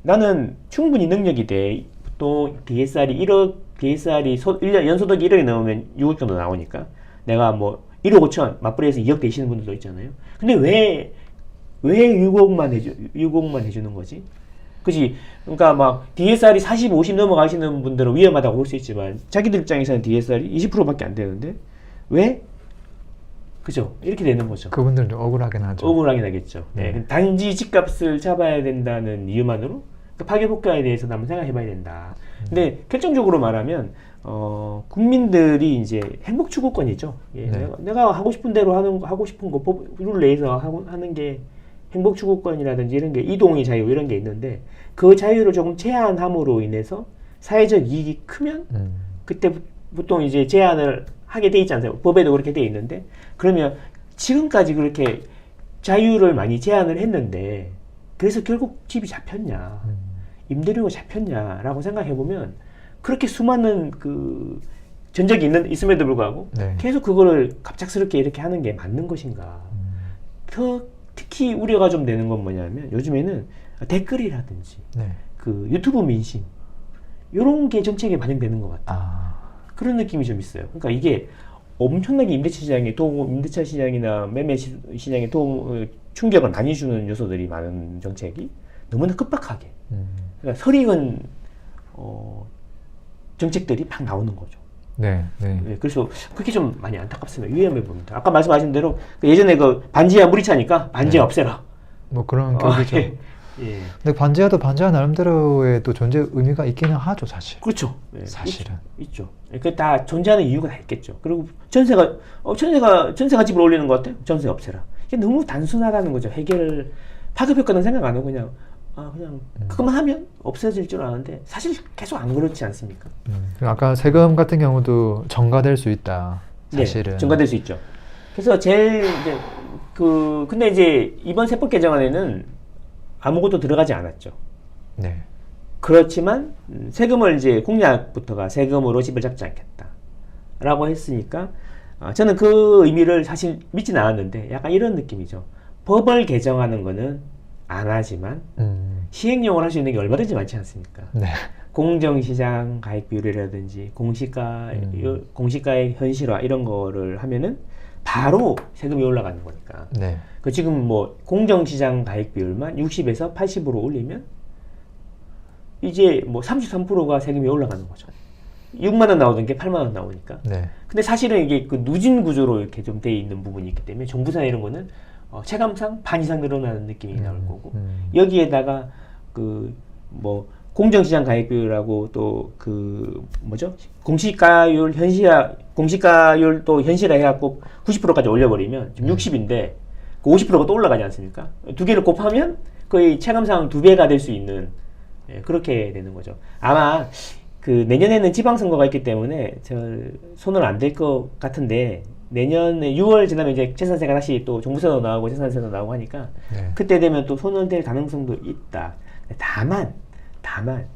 나는 충분히 능력이 돼. 또 DSR이 1년 연소득이 1억이 넘으면 6억 정도 나오니까 내가 뭐 1억 5천 맞벌이해서 2억 되시는 분들도 있잖아요. 근데 왜 6억만 해주는 거지? 그지? 그러니까 막 DSR이 40, 50 넘어가시는 분들은 위험하다고 볼 수 있지만 자기들 입장에서는 DSR이 20%밖에 안 되는데 왜? 그죠? 이렇게 되는 거죠. 그분들은 좀 억울하긴 하죠. 억울하긴 하겠죠. 네. 단지 집값을 잡아야 된다는 이유만으로 그 파괴 효과에 대해서 한번 생각해봐야 된다. 근데 결정적으로 말하면 국민들이 이제 행복 추구권이죠. 예, 네. 내가 하고 싶은 대로 하고 싶은 거 룰 내에서 하는 게 행복 추구권이라든지 이런 게 이동의 자유 이런 게 있는데 그 자유를 조금 제한함으로 인해서 사회적 이익이 크면 그때 보통 이제 제한을 하게 돼 있지 않습니까? 법에도 그렇게 돼 있는데 그러면 지금까지 그렇게 자유를 많이 제한을 했는데 그래서 결국 집이 잡혔냐 임대료가 잡혔냐라고 생각해 보면 그렇게 수많은 그 전적이 있음에도 불구하고 네. 계속 그거를 갑작스럽게 이렇게 하는 게 맞는 것인가? 특히 우려가 좀 되는 건 뭐냐면 요즘에는 댓글이라든지 네. 그 유튜브 민심 이런 게 정책에 반영되는 것 같아요. 아, 그런 느낌이 좀 있어요. 그러니까 이게 엄청나게 임대차 시장이나 매매 시장에 충격을 많이 주는 요소들이 많은 정책이 너무나 급박하게 그러니까 설익은 정책들이 막 나오는 거죠. 네, 네. 네, 그래서 그게 좀 많이 안타깝습니다. 위험해 보입니다. 아까 말씀하신 대로 예전에 그 반지하 물이 차니까 반지하 네. 없애라. 뭐 그런 격이죠. 예. 예. 근데 반지하도 반지하 나름대로의 또 존재 의미가 있기는 하죠, 사실. 그렇죠. 예, 사실은. 있죠. 그 다 존재하는 이유가 다 있겠죠. 그리고 전세가 집을 올리는 것 같아요. 전세 없애라. 이게 너무 단순하다는 거죠. 해결 파급 효과는 생각 안 하고 그냥 그것만 하면 없어질 줄 아는데 사실 계속 안 그렇지 않습니까? 그리고 아까 세금 같은 경우도 전가될 수 있다. 사실은. 네, 전가될 수 있죠. 그래서 제일 이제 근데 이제 이번 세법 개정안에는 아무것도 들어가지 않았죠. 네. 그렇지만 세금을 이제 공약부터가 세금으로 집을 잡지 않겠다라고 했으니까 저는 그 의미를 사실 믿진 않았는데 약간 이런 느낌이죠. 법을 개정하는 거는 안 하지만 시행령을 할 수 있는 게 얼마든지 많지 않습니까? 네. 공정시장 가액 비율이라든지 공시가의 현실화 이런 거를 하면은 바로 세금이 올라가는 거니까. 네. 그 지금 뭐 공정시장 가액 비율만 60에서 80으로 올리면 이제 뭐 33%가 세금이 올라가는 거죠. 6만 원 나오던 게 8만 원 나오니까. 네. 근데 사실은 이게 그 누진 구조로 이렇게 좀 돼 있는 부분이 있기 때문에 정부사 이런 거는 체감상 반 이상 늘어나는 느낌이 나올 거고 여기에다가 그 뭐 공정시장 가액 비율하고 또 그 뭐죠 공시가율 또 현실화 해갖고 90%까지 올려버리면 지금 60인데 그 50%가 또 올라가지 않습니까? 두 개를 곱하면 거의 체감상 2배가 될 수 있는 그렇게 되는 거죠. 아마 그 내년에는 지방선거가 있기 때문에 손을 안 댈 것 같은데 내년에 6월 지나면 이제 재산세가 다시 또 종부세도 나오고 재산세도 나오고 하니까 네. 그때 되면 또 손을 댈 가능성도 있다. 다만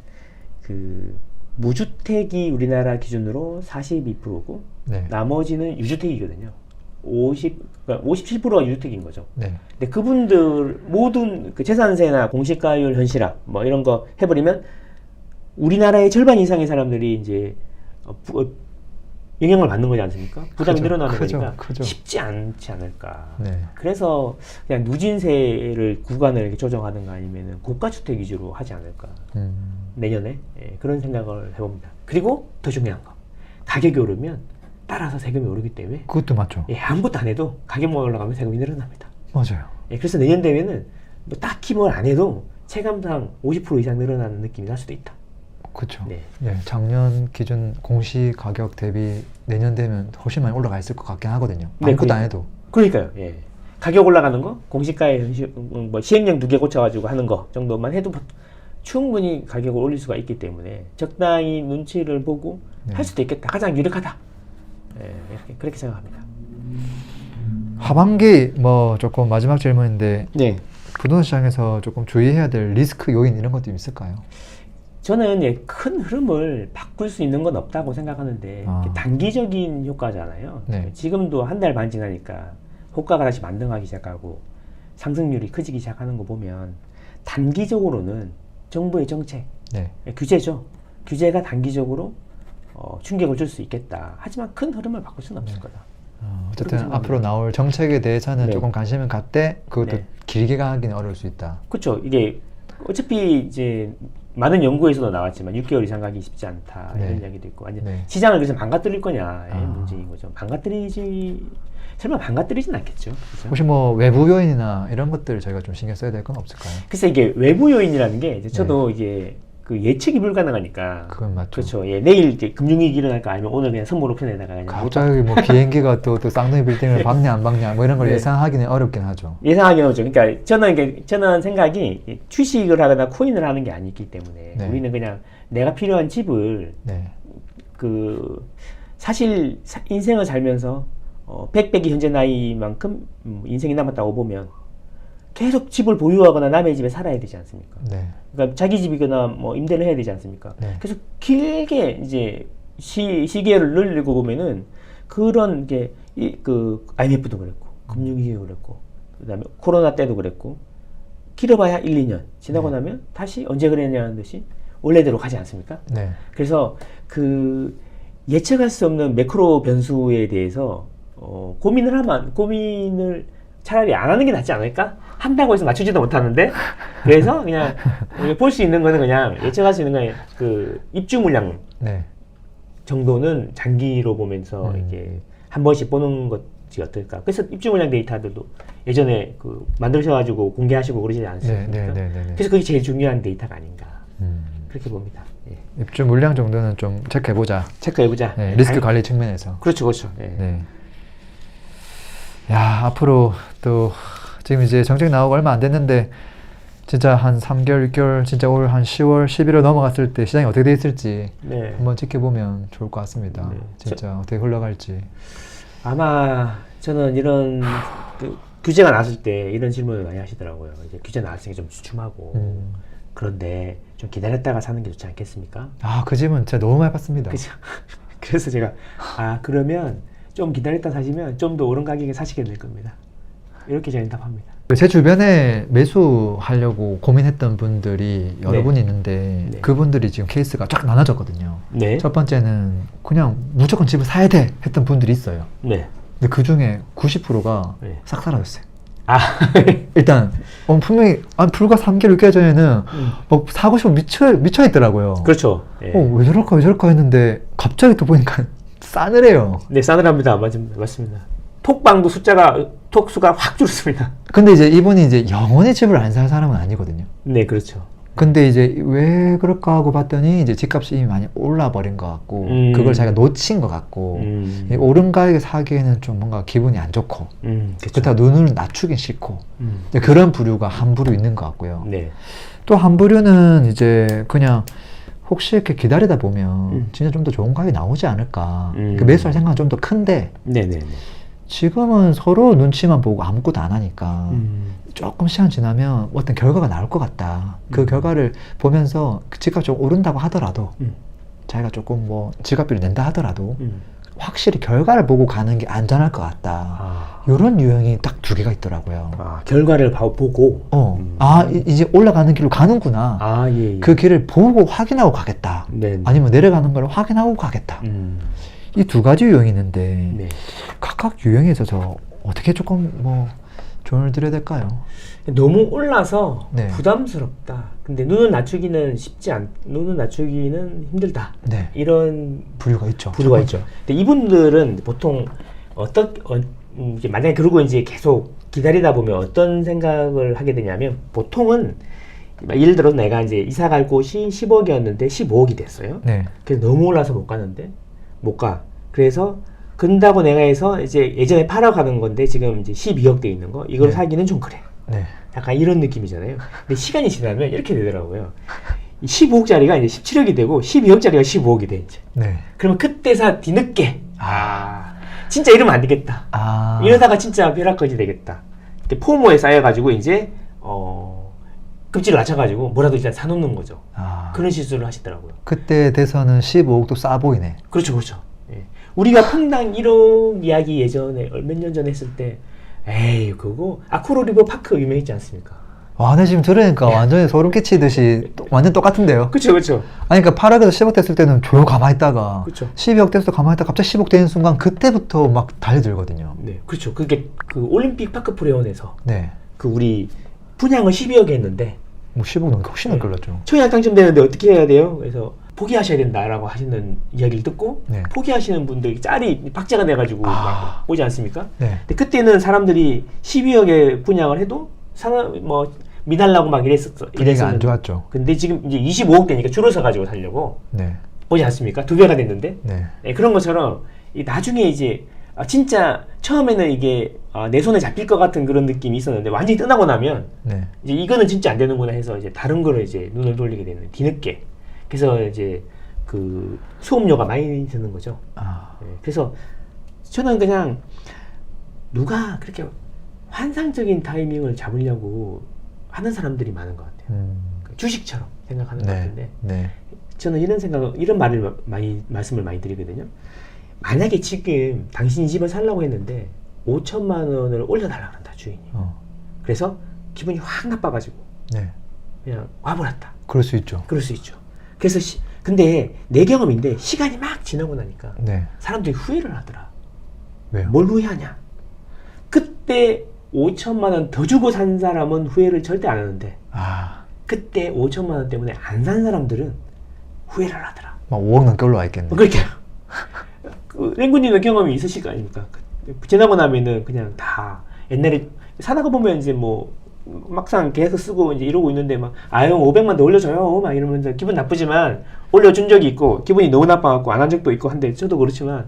그 무주택이 우리나라 기준으로 42%고 네. 나머지는 유주택이거든요. 57%가 유주택인 거죠. 네. 근데 그분들 모든 그 재산세나 공시가율 현실화 뭐 이런 거 해버리면 우리나라의 절반 이상의 사람들이 이제 영향을 받는 거지 않습니까? 부담이 늘어나는 거니까 쉽지 않지 않을까. 네. 그래서 그냥 누진세를 구간을 이렇게 조정하든가 아니면 고가주택 위주로 하지 않을까. 내년에 그런 생각을 해봅니다. 그리고 더 중요한 거 가격이 오르면 따라서 세금이 오르기 때문에 그것도 맞죠. 아무것도 안 해도 가격만 올라가면 세금이 늘어납니다. 맞아요. 그래서 내년 되면은 뭐 딱히 뭘 안 해도 체감상 50% 이상 늘어나는 느낌이 날 수도 있다. 그렇죠. 네. 예, 작년 기준 공시 가격 대비 내년 되면 훨씬 많이 올라가 있을 것 같긴 하거든요. 아무것도 안 해도. 그러니까요. 예. 가격 올라가는 거, 공시가의 현실, 뭐 시행령 2개 고쳐가지고 하는 거 정도만 해도 충분히 가격을 올릴 수가 있기 때문에 적당히 눈치를 보고 할 수도 있겠다. 가장 유력하다. 그렇게 생각합니다. 하반기 뭐 조금 마지막 질문인데 네. 부동산 시장에서 조금 주의해야 될 리스크 요인 이런 것도 있을까요? 저는 큰 흐름을 바꿀 수 있는 건 없다고 생각하는데 단기적인 효과잖아요. 네. 지금도 한 달 반 지나니까 호가가 다시 만등하기 시작하고 상승률이 커지기 시작하는 거 보면 단기적으로는 정부의 정책, 네. 규제죠. 규제가 단기적으로 충격을 줄 수 있겠다. 하지만 큰 흐름을 바꿀 수는 없을 거다. 어쨌든 앞으로 나올 정책에 대해서는 네. 조금 관심을 갖되 그것도 네. 길게 가기는 어려울 수 있다. 그렇죠. 이게 어차피 이제 많은 연구에서도 나왔지만 6개월 이상 가기 쉽지 않다 네. 이런 이야기도 있고 아니 네. 시장을 그래서 망가뜨릴 거냐의 문제인 거죠. 설마 망가뜨리진 않겠죠. 그렇죠? 혹시 뭐 외부 요인이나 이런 것들 저희가 좀 신경 써야 될 건 없을까요? 그래서 이게 외부 요인이라는 게 이제 저도 이게 그 예측이 불가능하니까 그건 맞죠. 그렇죠. 예, 내일 이제 금융위기 일어날까 아니면 오늘 그냥 선물 옵션에다가 그냥 갑자기 뭐 비행기가 또 쌍둥이 빌딩을 박냐 안 박냐 뭐 이런 걸 네. 예상하기는 어렵긴 하죠. 예상하기 어렵죠. 그러니까 저는 생각이 주식을 하거나 코인을 하는 게 아니기 때문에 네. 우리는 그냥 내가 필요한 집을 네. 사실 인생을 살면서 100백이 현재 나이만큼 인생이 남았다고 보면 계속 집을 보유하거나 남의 집에 살아야 되지 않습니까? 네. 그러니까 자기 집이거나 뭐 임대를 해야 되지 않습니까? 네. 계속 길게 이제 시기를 늘리고 보면은 그런 게 IMF도 그랬고 금융위기도 그랬고 그다음에 코로나 때도 그랬고 길어봐야 1, 2년 지나고 나면 다시 언제 그랬냐는 듯이 원래대로 가지 않습니까? 네. 그래서 예측할 수 없는 매크로 변수에 대해서 고민을 차라리 안 하는 게 낫지 않을까? 한다고 해서 맞추지도 못하는데 그래서 그냥 볼 수 있는 거는 그냥 예측할 수 있는 건 입주 물량 네. 정도는 장기로 보면서 이게 한 번씩 보는 것이 어떨까? 그래서 입주 물량 데이터들도 예전에 만드셔가지고 공개하시고 그러지 않습니까? 네. 그래서 그게 제일 중요한 데이터가 아닌가 그렇게 봅니다. 예. 입주 물량 정도는 좀 체크해보자. 체크해보자. 네, 리스크 관리 측면에서. 그렇죠. 예. 네. 야, 앞으로 또 지금 이제 정책 나오고 얼마 안 됐는데 진짜 한 3개월, 6개월 진짜 올 한 10월, 11월 넘어갔을 때 시장이 어떻게 돼 있을지 네. 한번 지켜보면 좋을 것 같습니다. 네. 진짜 어떻게 흘러갈지. 아마 저는 이런 규제가 나왔을 때 이런 질문을 많이 하시더라고요. 이제 규제 나왔으니까 좀 주춤하고 그런데 좀 기다렸다가 사는 게 좋지 않겠습니까? 아, 그 질문 진짜 너무 많이 받습니다. 그죠? 그래서 제가 그러면 좀 기다렸다 사시면 좀 더 오른 가격에 사시게 될 겁니다. 이렇게 저는 답합니다. 제 주변에 매수하려고 고민했던 분들이 여러 네. 분 있는데 네. 그분들이 지금 케이스가 쫙 나눠졌거든요. 네. 첫 번째는 그냥 무조건 집을 사야 돼 했던 분들이 있어요. 네. 근데 그 중에 90%가 네. 싹 사라졌어요. 아, 일단 분명히 불과 3개월 6개월 전에는 막 사고 싶어 미쳐 있더라고요. 그렇죠. 네. 왜 저럴까 했는데 갑자기 또 보니까 싸늘해요. 네, 싸늘합니다. 맞습니다. 톡수가 확 줄었습니다. 근데 이제 이분이 이제 영원히 집을 안 살 사람은 아니거든요. 네, 그렇죠. 근데 이제 왜 그럴까 하고 봤더니 이제 집값이 이미 많이 올라 버린 것 같고 그걸 자기가 놓친 것 같고 이 오른 가격에 사기에는 좀 뭔가 기분이 안 좋고 그렇죠. 그렇다고 눈을 낮추긴 싫고 이제 그런 부류가 한 부류 있는 것 같고요. 네. 또 한 부류는 이제 그냥 혹시 이렇게 기다리다 보면 진짜 좀 더 좋은 가격이 나오지 않을까. 그 매수할 생각은 좀 더 큰데 네네네. 지금은 서로 눈치만 보고 아무것도 안 하니까 조금 시간 지나면 어떤 결과가 나올 것 같다. 그 결과를 보면서 그 집값이 좀 오른다고 하더라도 자기가 조금 뭐 지갑비를 낸다 하더라도 확실히 결과를 보고 가는 게 안전할 것 같다. 이런 유형이 딱 두 개가 있더라고요. 결과를 보고 이제 올라가는 길로 가는구나. 예. 그 길을 보고 확인하고 가겠다. 네. 아니면 내려가는 걸 확인하고 가겠다. 이 두 가지 유형이 있는데 네. 각각 유형에 있어서 어떻게 조금 뭐 조언을 드려야 될까요? 너무 올라서 네. 부담스럽다. 근데 눈을 낮추기는 힘들다. 네. 이런 부류가 있죠. 부류가 있죠. 근데 이분들은 보통 이제 만약에 그러고 이제 계속 기다리다 보면 어떤 생각을 하게 되냐면 보통은 예를 들어 내가 이제 이사 갈 곳이 10억이었는데 15억이 됐어요. 네. 그래서 너무 올라서 못 가. 그래서 근다고 내가 해서 이제 예전에 팔아가는 건데 지금 이제 12억 돼 있는 거 이걸 네. 사기는 좀 그래. 네. 약간 이런 느낌이잖아요. 근데 시간이 지나면 이렇게 되더라고요. 15억짜리가 이제 17억이 되고 12억짜리가 15억이 돼 이제. 네. 그러면 그때 사 뒤늦게 진짜 이러면 안 되겠다. 이러다가 진짜 벼락거지 되겠다. 포모에 쌓여가지고 이제 급지를 낮춰가지고 뭐라도 일단 사놓는 거죠. 그런 실수를 하시더라고요. 그때 돼서는 15억도 싸 보이네. 그렇죠. 예. 우리가 평당 1억 이야기 예전에 몇 년 전에 했을 때 에이 그거 아쿠로 리버 파크 유명했지 않습니까? 와, 근데 지금 들으니까 완전히 소름 끼치듯이 완전 똑같은데요? 그렇죠. 아니, 그러니까 8억에서 10억 됐을 때는 조용 가만히 있다가 그쵸. 12억 됐을 때 가만히 있다가 갑자기 10억 되는 순간 그때부터 막 달려들거든요. 네, 그렇죠. 그게 그 올림픽 파크 프레온에서 네. 그 우리 분양을 12억에 했는데 뭐 10억 넘게 훨씬 네. 끌렸죠. 청약 당첨되는데 어떻게 해야 돼요? 그래서 포기하셔야 된다라고 하시는 이야기를 듣고 네. 포기하시는 분들이 짤이 박제가 돼가지고 아. 막 오지 않습니까? 네. 근데 그때는 사람들이 12억에 분양을 해도 뭐 미달라고 막 분위기가 안 좋았죠. 근데 지금 이제 25억 되니까 줄을 서가지고 살려고 네. 오지 않습니까? 2배가 됐는데. 네. 네, 그런 것처럼 나중에 이제 진짜 처음에는 이게 내 손에 잡힐 것 같은 그런 느낌이 있었는데 완전히 떠나고 나면 네. 이제 이거는 진짜 안 되는구나 해서 이제 다른 거를 이제 눈을 돌리게 되는 뒤늦게. 그래서 이제 그 수업료가 많이 드는 거죠. 아. 네, 그래서 저는 그냥 누가 그렇게 환상적인 타이밍을 잡으려고 하는 사람들이 많은 것 같아요. 그 주식처럼 생각하는 것 같은데 네. 저는 이런 말씀을 많이 드리거든요. 만약에 지금 당신이 집을 살라고 했는데 5천만 원을 올려달라 그런다 주인이. 그래서 기분이 확 나빠가지고 네. 그냥 와버렸다. 그럴 수 있죠. 그럴 수 있죠. 그래서 근데 내 경험인데 시간이 막 지나고 나니까 네. 사람들이 후회를 하더라. 왜요? 뭘 후회하냐? 그때 5천만 원 더 주고 산 사람은 후회를 절대 안 하는데 아. 그때 5천만 원 때문에 안 산 사람들은 후회를 하더라. 막 5억 넘게 올라와 있겠네. 그렇게 그 랭구님의 경험이 있으실 거 아닙니까? 지나고 나면은 그냥 다 옛날에 사다가 보면 이제 뭐 막상 계속 쓰고 이제 이러고 있는데 막 아유 500만 더 올려줘요 막 이러면서 기분 나쁘지만 올려준 적이 있고 기분이 너무 나빠갖고 안 한 적도 있고 한데 저도 그렇지만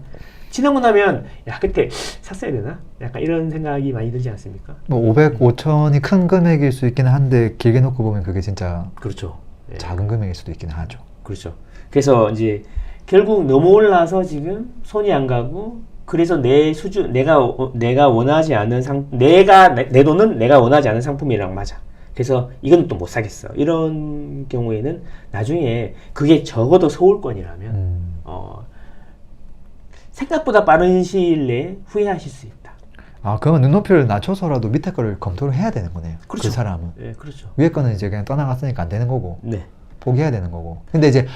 지나고 나면 야 그때 샀어야 되나? 약간 이런 생각이 많이 들지 않습니까? 뭐 500, 5천이 큰 금액일 수 있기는 한데 길게 놓고 보면 그게 진짜 그렇죠. 예. 작은 금액일 수도 있기는 하죠. 그렇죠. 그래서 이제 결국 너무 올라서 지금 손이 안 가고 그래서 내 수준 내가 원하지 않은 내 돈은 내가 원하지 않은 상품이랑 맞아. 그래서 이건 또 못 사겠어. 이런 경우에는 나중에 그게 적어도 서울권이라면 생각보다 빠른 시일 내에 후회하실 수 있다. 아, 그러면 눈높이를 낮춰서라도 밑에 거를 검토를 해야 되는 거네요. 그렇죠. 그 사람은. 네, 그렇죠. 위에 거는 이제 그냥 떠나갔으니까 안 되는 거고. 네. 포기해야 되는 거고. 근데 이제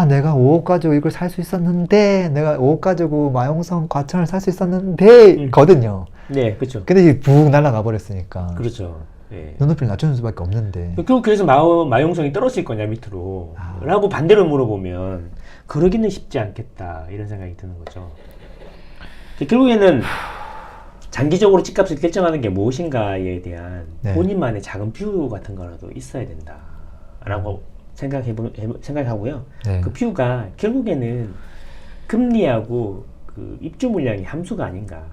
내가 5억 가지고 이걸 살 수 있었는데 내가 5억 가지고 마용성 과천을 살 수 있었는데 거든요. 네, 그렇죠. 근데 이게 붕 날아가 버렸으니까 그렇죠. 네. 눈높이를 낮추는 수밖에 없는데. 그래서 마용성이 떨어질 거냐 밑으로 라고 반대로 물어보면 그러기는 쉽지 않겠다 이런 생각이 드는 거죠. 결국에는 장기적으로 집값을 결정하는 게 무엇인가에 대한 네. 본인만의 작은 뷰 같은 거라도 있어야 된다라고 생각하고요. 네. 그 뷰가 결국에는 금리하고 그 입주 물량이 함수가 아닌가.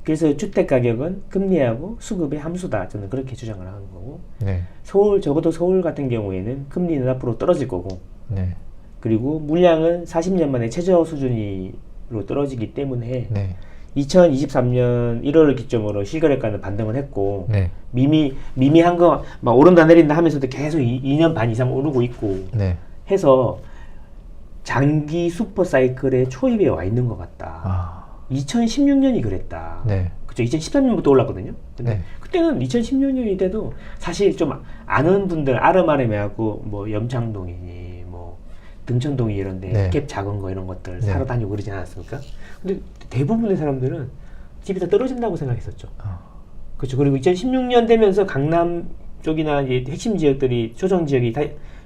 그래서 주택 가격은 금리하고 수급의 함수다. 저는 그렇게 주장을 하는 거고. 네. 적어도 서울 같은 경우에는 금리는 앞으로 떨어질 거고. 네. 그리고 물량은 40년 만에 최저 수준으로 떨어지기 때문에 네. 2023년 1월을 기점으로 실거래가는 반등을 했고 네. 미미한 거 막 오른다 내린다 하면서도 계속 2년 반 이상 오르고 있고 네. 해서 장기 슈퍼 사이클의 초입에 와 있는 것 같다. 2016년이 그랬다. 네. 그쵸? 2013년부터 올랐거든요. 근데 네. 그때는 2016년이 돼도 사실 좀 아는 분들 아름아름해하고 뭐 염창동이니 뭐 등촌동이 이런데 네. 갭 작은 거 이런 것들 네. 사러 다니고 그러지 않았습니까? 근데 대부분의 사람들은 집이 다 떨어진다고 생각했었죠. 그렇죠. 그리고 2016년 되면서 강남 쪽이나 이제 핵심 지역들이 조정 지역이 다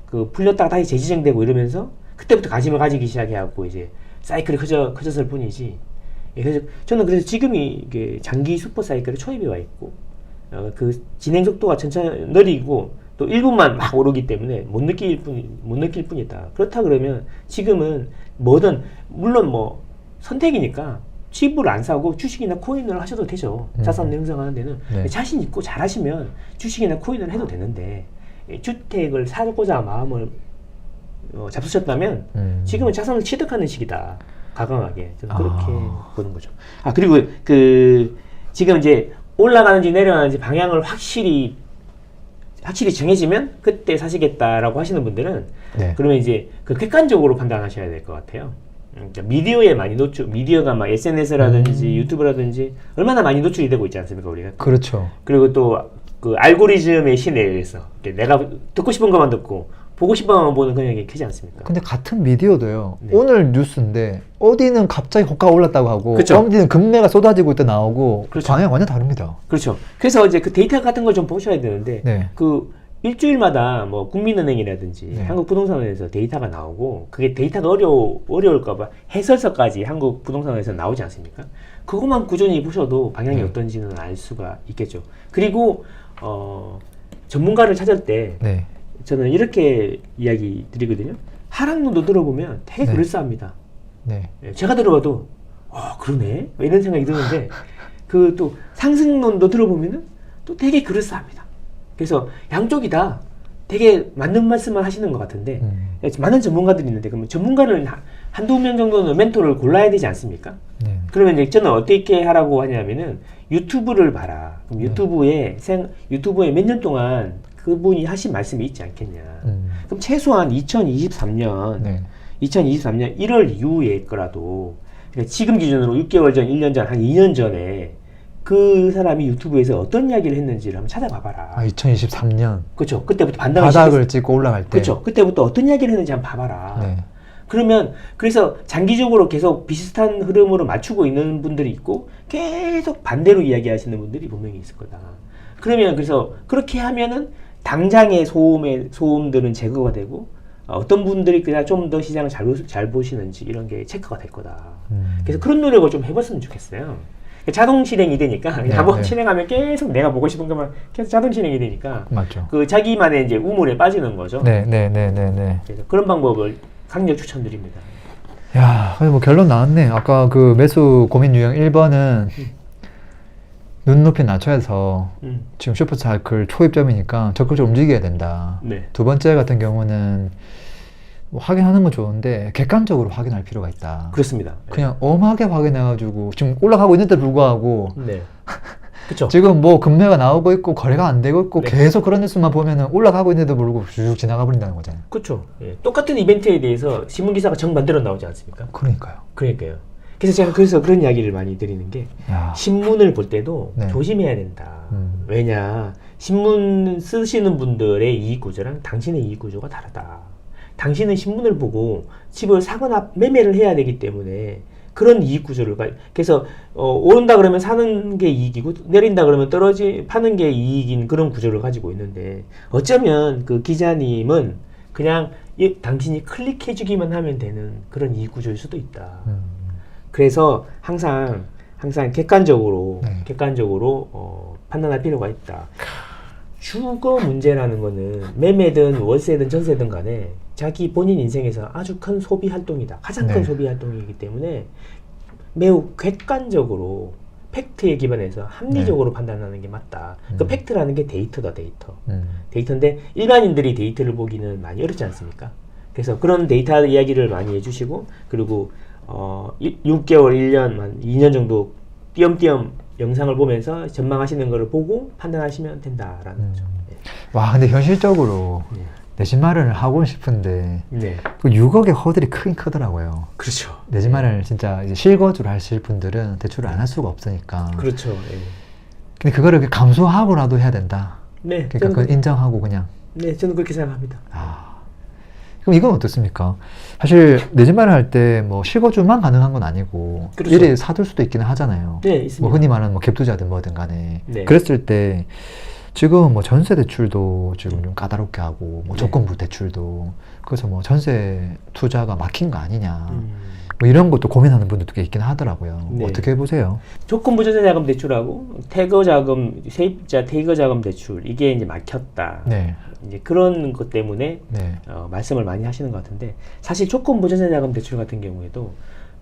그 풀렸다가 다시 재지정되고 이러면서 그때부터 관심을 가지기 시작해갖고 이제 사이클이 커졌을 뿐이지. 예, 그래서 저는 그래서 지금이 이게 장기 슈퍼 사이클의 초입에 와 있고 그 진행 속도가 천천히 느리고 또 일부만 막 오르기 때문에 못 느낄 뿐이다. 그렇다 그러면 지금은 뭐든 물론 뭐 선택이니까 집을 안 사고 주식이나 코인을 하셔도 되죠. 자산 형성하는 데는 네. 자신 있고 잘하시면 주식이나 코인을 해도 되는데 주택을 사고자 마음을 잡수셨다면 지금은 자산을 취득하는 시기다. 과감하게 저는 그렇게 보는 거죠. 그리고 지금 이제 올라가는지 내려가는지 방향을 확실히 정해지면 그때 사시겠다라고 하시는 분들은 네. 그러면 이제 그 객관적으로 판단하셔야 될 것 같아요. 그러니까 미디어에 많이 미디어가 막 SNS라든지 유튜브라든지 얼마나 많이 노출이 되고 있지 않습니까, 우리가? 그렇죠. 그리고 또 그 알고리즘의 신에 의해서 내가 듣고 싶은 것만 듣고 보고 싶은 것만 보는 경향이 크지 않습니까? 근데 같은 미디어도요. 네. 오늘 뉴스인데 어디는 갑자기 호가가 올랐다고 하고 그쵸. 어디는 금매가 쏟아지고 있다 나오고 그렇죠. 방향이 완전 다릅니다. 그렇죠. 그래서 이제 그 데이터 같은 걸 좀 보셔야 되는데 네. 그 일주일마다 뭐 국민은행이라든지 네. 한국부동산원에서 데이터가 나오고 그게 데이터가 어려울까봐 해설서까지 한국부동산원에서 나오지 않습니까? 그것만 꾸준히 보셔도 방향이 네. 어떤지는 알 수가 있겠죠. 그리고 전문가를 찾을 때 네. 저는 이렇게 이야기 드리거든요. 하락론도 들어보면 되게 네. 그럴싸합니다. 네. 예, 제가 들어봐도 그러네? 뭐 이런 생각이 드는데 그 또 상승론도 들어보면은 또 되게 그럴싸합니다. 그래서 양쪽이 다 되게 맞는 말씀을 하시는 것 같은데 많은 전문가들이 있는데 그러면 전문가를 한두 명 정도는 멘토를 골라야 되지 않습니까? 네. 그러면 이제 저는 어떻게 하라고 하냐면은 유튜브를 봐라. 그럼 유튜브에 몇 년 동안 그분이 하신 말씀이 있지 않겠냐. 그럼 최소한 2023년 네. 2023년 1월 이후에 거라도 그러니까 지금 기준으로 6개월 전, 1년 전, 한 2년 전에 그 사람이 유튜브에서 어떤 이야기를 했는지를 한번 찾아봐봐라. 2023년 그렇죠. 그때부터 반등을 바닥을 찍고 올라갈 때. 그렇죠. 그때부터 어떤 이야기를 했는지 한번 봐봐라. 네. 그러면 그래서 장기적으로 계속 비슷한 흐름으로 맞추고 있는 분들이 있고 계속 반대로 이야기하시는 분들이 분명히 있을 거다. 그러면 그래서 그렇게 하면은 당장의 소음들은 제거가 되고 어떤 분들이 그냥 좀 더 시장을 잘 보시는지 이런 게 체크가 될 거다. 그래서 그런 노력을 좀 해봤으면 좋겠어요. 자동 실행이 되니까 한번 실행하면 계속 내가 보고 싶은 것만 계속 자동 실행이 되니까 맞죠. 그 자기만의 이제 우물에 빠지는 거죠. 네. 그래서 그런 방법을 강력 추천드립니다. 야, 근데 뭐 결론 나왔네. 아까 그 매수 고민 유형 1번은 눈높이 낮춰서 지금 슈퍼사이클 초입점이니까 적극적으로 움직여야 된다. 네. 두 번째 같은 경우는 뭐 확인하는 건 좋은데 객관적으로 확인할 필요가 있다. 그렇습니다. 그냥 엄하게 확인해가지고 지금 올라가고 있는데 불구하고 네. 그렇죠. 지금 뭐 금매가 나오고 있고 거래가 안 되고 있고 네. 계속 그런 뉴스만 보면은 올라가고 있는데도 불구하고 쭉 지나가 버린다는 거잖아요. 그렇죠. 예. 똑같은 이벤트에 대해서 신문 기사가 정반대로 나오지 않습니까? 그러니까요. 그러니까요. 그래서 제가 그래서 그런 이야기를 많이 드리는 게 야. 신문을 볼 때도 네. 조심해야 된다. 왜냐 신문 쓰시는 분들의 이익 구조랑 당신의 이익 구조가 다르다. 당신은 신문을 보고 집을 사거나 매매를 해야 되기 때문에 그런 이익 구조를 그래서 오른다 그러면 사는 게 이익이고 내린다 그러면 파는 게 이익인 그런 구조를 가지고 있는데 어쩌면 그 기자님은 그냥 당신이 클릭해주기만 하면 되는 그런 이익 구조일 수도 있다. 그래서 항상 객관적으로 판단할 필요가 있다. 주거 문제라는 거는 매매든 월세든 전세든 간에 자기 본인 인생에서 아주 큰 소비 활동이다. 가장 큰 소비 활동이기 때문에 매우 객관적으로 팩트에 기반해서 합리적으로 판단하는 게 맞다. 그 팩트라는 게 데이터다, 데이터. 데이터인데 일반인들이 데이터를 보기는 많이 어렵지 않습니까? 그래서 그런 데이터 이야기를 많이 해주시고 그리고 6개월, 1년, 2년 정도 띄엄띄엄 영상을 보면서 전망하시는 거를 보고 판단하시면 된다라는 거죠. 네. 와, 근데 현실적으로 내 집 마련을 하고 싶은데 네. 그 6억의 허들이 크긴 크더라고요. 그렇죠. 내 집 마련을 진짜 이제 실거주를 하실 분들은 대출을 안 할 수가 없으니까. 그렇죠. 네. 근데 그거를 이렇게 감수하고라도 해야 된다. 네. 그러니까 그걸 인정하고 그냥. 네, 저는 그렇게 생각합니다. 그럼 이건 어떻습니까? 사실 내 집 마련할 때 뭐 실거주만 가능한 건 아니고 그렇죠. 일일이 사둘 수도 있기는 하잖아요. 네, 있습니다. 뭐 흔히 말하는 뭐 갭투자든 뭐든 간에. 네. 그랬을 때 지금 뭐 전세 대출도 지금 좀 까다롭게 하고 뭐 조건부 대출도 그래서 뭐 전세 투자가 막힌 거 아니냐 뭐 이런 것도 고민하는 분들도 꽤 있긴 하더라고요. 네. 어떻게 보세요? 조건부 전세자금 대출하고 태거자금, 세입자 태거자금 대출 이게 이제 막혔다. 네. 이제 그런 것 때문에 네. 말씀을 많이 하시는 것 같은데 사실 조건부 전세자금 대출 같은 경우에도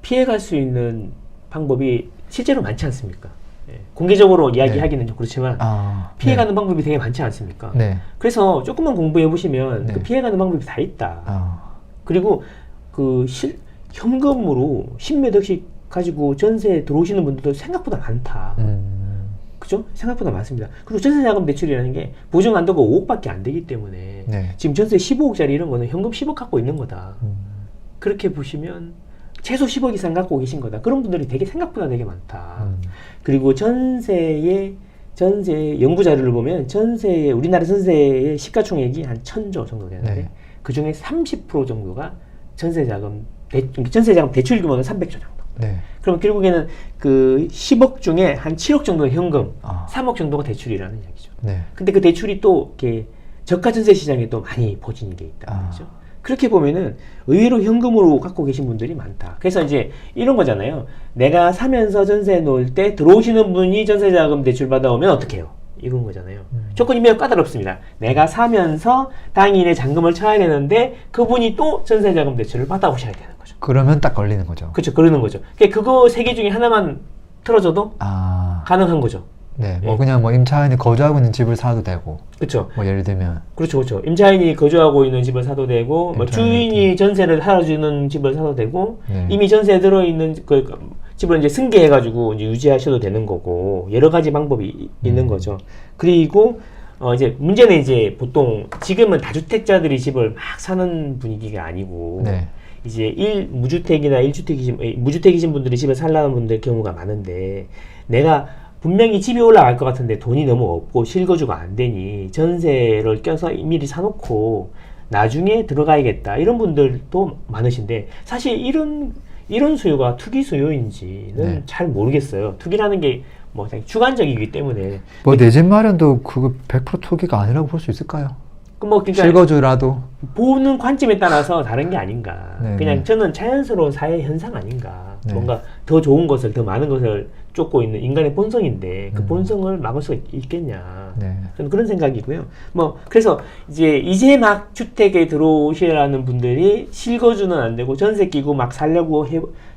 피해갈 수 있는 방법이 실제로 많지 않습니까? 예. 공개적으로 이야기하기는 좀 그렇지만 피해가는 방법이 되게 많지 않습니까? 네. 그래서 조금만 공부해 보시면 네. 그 피해가는 방법이 다 있다. 그리고 그 현금으로 10몇 억씩 가지고 전세 들어오시는 분들도 생각보다 많다. 그죠? 생각보다 많습니다. 그리고 전세자금 대출이라는 게 보증 한도가 5억밖에 안 되기 때문에 네. 지금 전세 15억짜리 이런 거는 현금 10억 갖고 있는 거다. 그렇게 보시면 최소 10억 이상 갖고 계신 거다. 그런 분들이 되게 생각보다 되게 많다. 그리고 전세 연구 자료를 보면 우리나라 전세의 시가총액이 한 1,000조 정도 되는데 네. 그 중에 30% 정도가 전세자금 대출 규모는 300조 정도. 네. 그럼 결국에는 그 10억 중에 한 7억 정도는 현금, 3억 정도가 대출이라는 이야기죠. 네. 근데 그 대출이 또 이렇게 저가 전세 시장에 또 많이 포진이 돼 있다 아. 말이죠. 그렇게 보면은 의외로 현금으로 갖고 계신 분들이 많다. 그래서 이제 이런 거잖아요. 내가 사면서 전세 놓을 때 들어오시는 분이 전세자금 대출 받아오면 어떻게 해요? 이건 거잖아요. 조건이 매우 까다롭습니다. 내가 사면서 당일에 잔금을 쳐야 되는데 그분이 또 전세자금 대출을 받아오셔야 되는 거죠. 그러면 딱 걸리는 거죠. 그렇죠. 그러는 거죠. 그거 세 개 중에 하나만 틀어줘도 아, 가능한 거죠. 네. 예. 뭐 그냥 뭐 임차인이 거주하고 있는 집을 사도 되고, 그렇죠. 뭐 예를 들면 그렇죠, 그렇죠. 임차인이 거주하고 있는 집을 사도 되고, 뭐 임차인이- 주인이 전세를 살아주는 집을 사도 되고, 네. 이미 전세에 들어있는 그 집을 이제 승계해가지고 이제 유지하셔도 되는 거고, 여러 가지 방법이 있는 거죠. 그리고 이제 문제는 이제 보통 지금은 다주택자들이 집을 막 사는 분위기가 아니고, 네. 이제 무주택이나 무주택이신 분들이 집을 살라는 분들 경우가 많은데, 내가 분명히 집이 올라갈 것 같은데 돈이 너무 없고 실거주가 안 되니 전세를 껴서 미리 사놓고 나중에 들어가야겠다 이런 분들도 많으신데, 사실 이런 수요가 투기 수요인지는 네. 잘 모르겠어요. 투기라는 게 뭐 주관적이기 때문에 뭐 내 집 마련도 그거 100% 투기가 아니라고 볼 수 있을까요? 그러니까 실거주라도. 보는 관점에 따라서 다른 게 아닌가. 네, 그냥 네. 저는 자연스러운 사회 현상 아닌가. 네. 뭔가 더 좋은 것을, 더 많은 것을 쫓고 있는 인간의 본성인데 그 음. 본성을 막을 수 있겠냐. 네. 저는 그런 생각이고요. 뭐 그래서 이제 막 주택에 들어오시라는 분들이 실거주는 안 되고 전세 끼고 막 살려고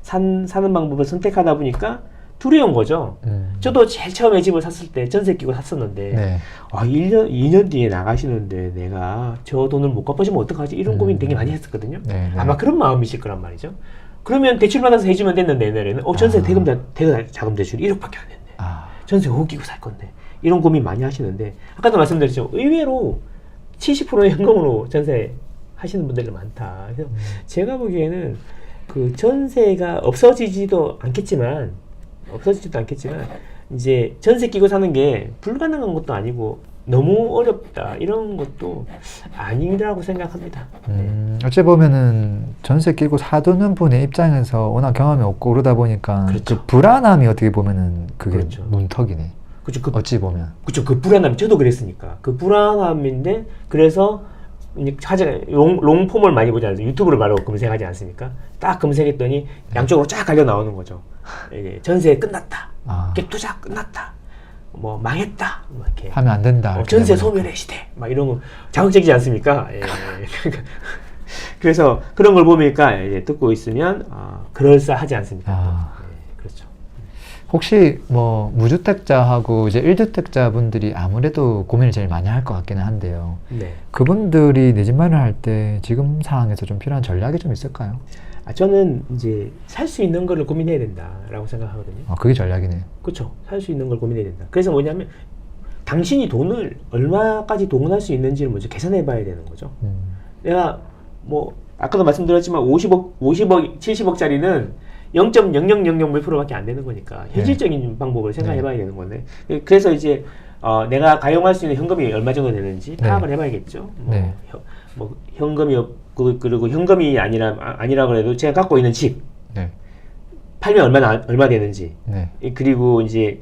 사는 방법을 선택하다 보니까 두려운 거죠. 저도 제일 처음에 집을 샀을 때 전세 끼고 샀었는데, 네. 2년 뒤에 나가시는데 내가 저 돈을 못 갚아주면 어떡하지? 이런 고민 되게 많이 했었거든요. 네, 네. 아마 그런 마음이실 거란 말이죠. 그러면 대출 받아서 해주면 됐는데, 내년에는 전세 대금 자금 대출이 1억밖에 안 됐네. 아, 전세 5억 끼고 살 건데. 이런 고민 많이 하시는데, 아까도 말씀드렸죠. 의외로 70%의 현금으로 전세 하시는 분들이 많다. 그래서 제가 보기에는 그 전세가 없어지지도 않겠지만, 이제 전세 끼고 사는 게 불가능한 것도 아니고 너무 어렵다 이런 것도 아니라고 생각합니다. 어찌 보면은 전세 끼고 사두는 분의 입장에서 워낙 경험이 없고 그러다 보니까 그렇죠. 그 불안함이 어떻게 보면은 그게 그렇죠. 문턱이네. 그렇죠. 어찌 보면. 그렇죠. 그 불안함, 저도 그랬으니까. 그 불안함인데, 그래서 이제 롱폼을 많이 보지 않습니까? 유튜브를 바로 검색하지 않습니까? 딱 검색했더니 양쪽으로 쫙 갈려 나오는 거죠. 이게 전세 끝났다. 아. 갭 투자 끝났다. 뭐 망했다. 막 이렇게. 하면 안 된다. 이렇게 전세 되면. 소멸의 시대. 막 이런 거 자극적이지 않습니까? 예. 그래서 그런 걸 보니까 이제 듣고 있으면 그럴싸하지 않습니까? 아. 예, 그렇죠. 혹시 뭐 무주택자하고 이제 1주택자 분들이 아무래도 고민을 제일 많이 할 것 같기는 한데요. 네. 그분들이 내 집 마련할 때 지금 상황에서 좀 필요한 전략이 좀 있을까요? 저는 이제 살 수 있는 거를 고민해야 된다라고 생각하거든요. 그게 전략이네요. 그렇죠. 살 수 있는 걸 고민해야 된다. 그래서 뭐냐면 당신이 돈을 얼마까지 동원할 수 있는지를 먼저 계산해 봐야 되는 거죠. 내가 뭐 아까도 말씀드렸지만 50억, 70억짜리는 0.0000 몇 프로밖에 안 되는 거니까 현실적인 방법을 생각해 봐야 되는 건데, 그래서 이제 내가 가용할 수 있는 현금이 얼마 정도 되는지 파악을 해봐야겠죠. 네. 뭐 현금이 그리고 현금이 아니라 그래도 제가 갖고 있는 집 네. 팔면 얼마 되는지, 네. 그리고 이제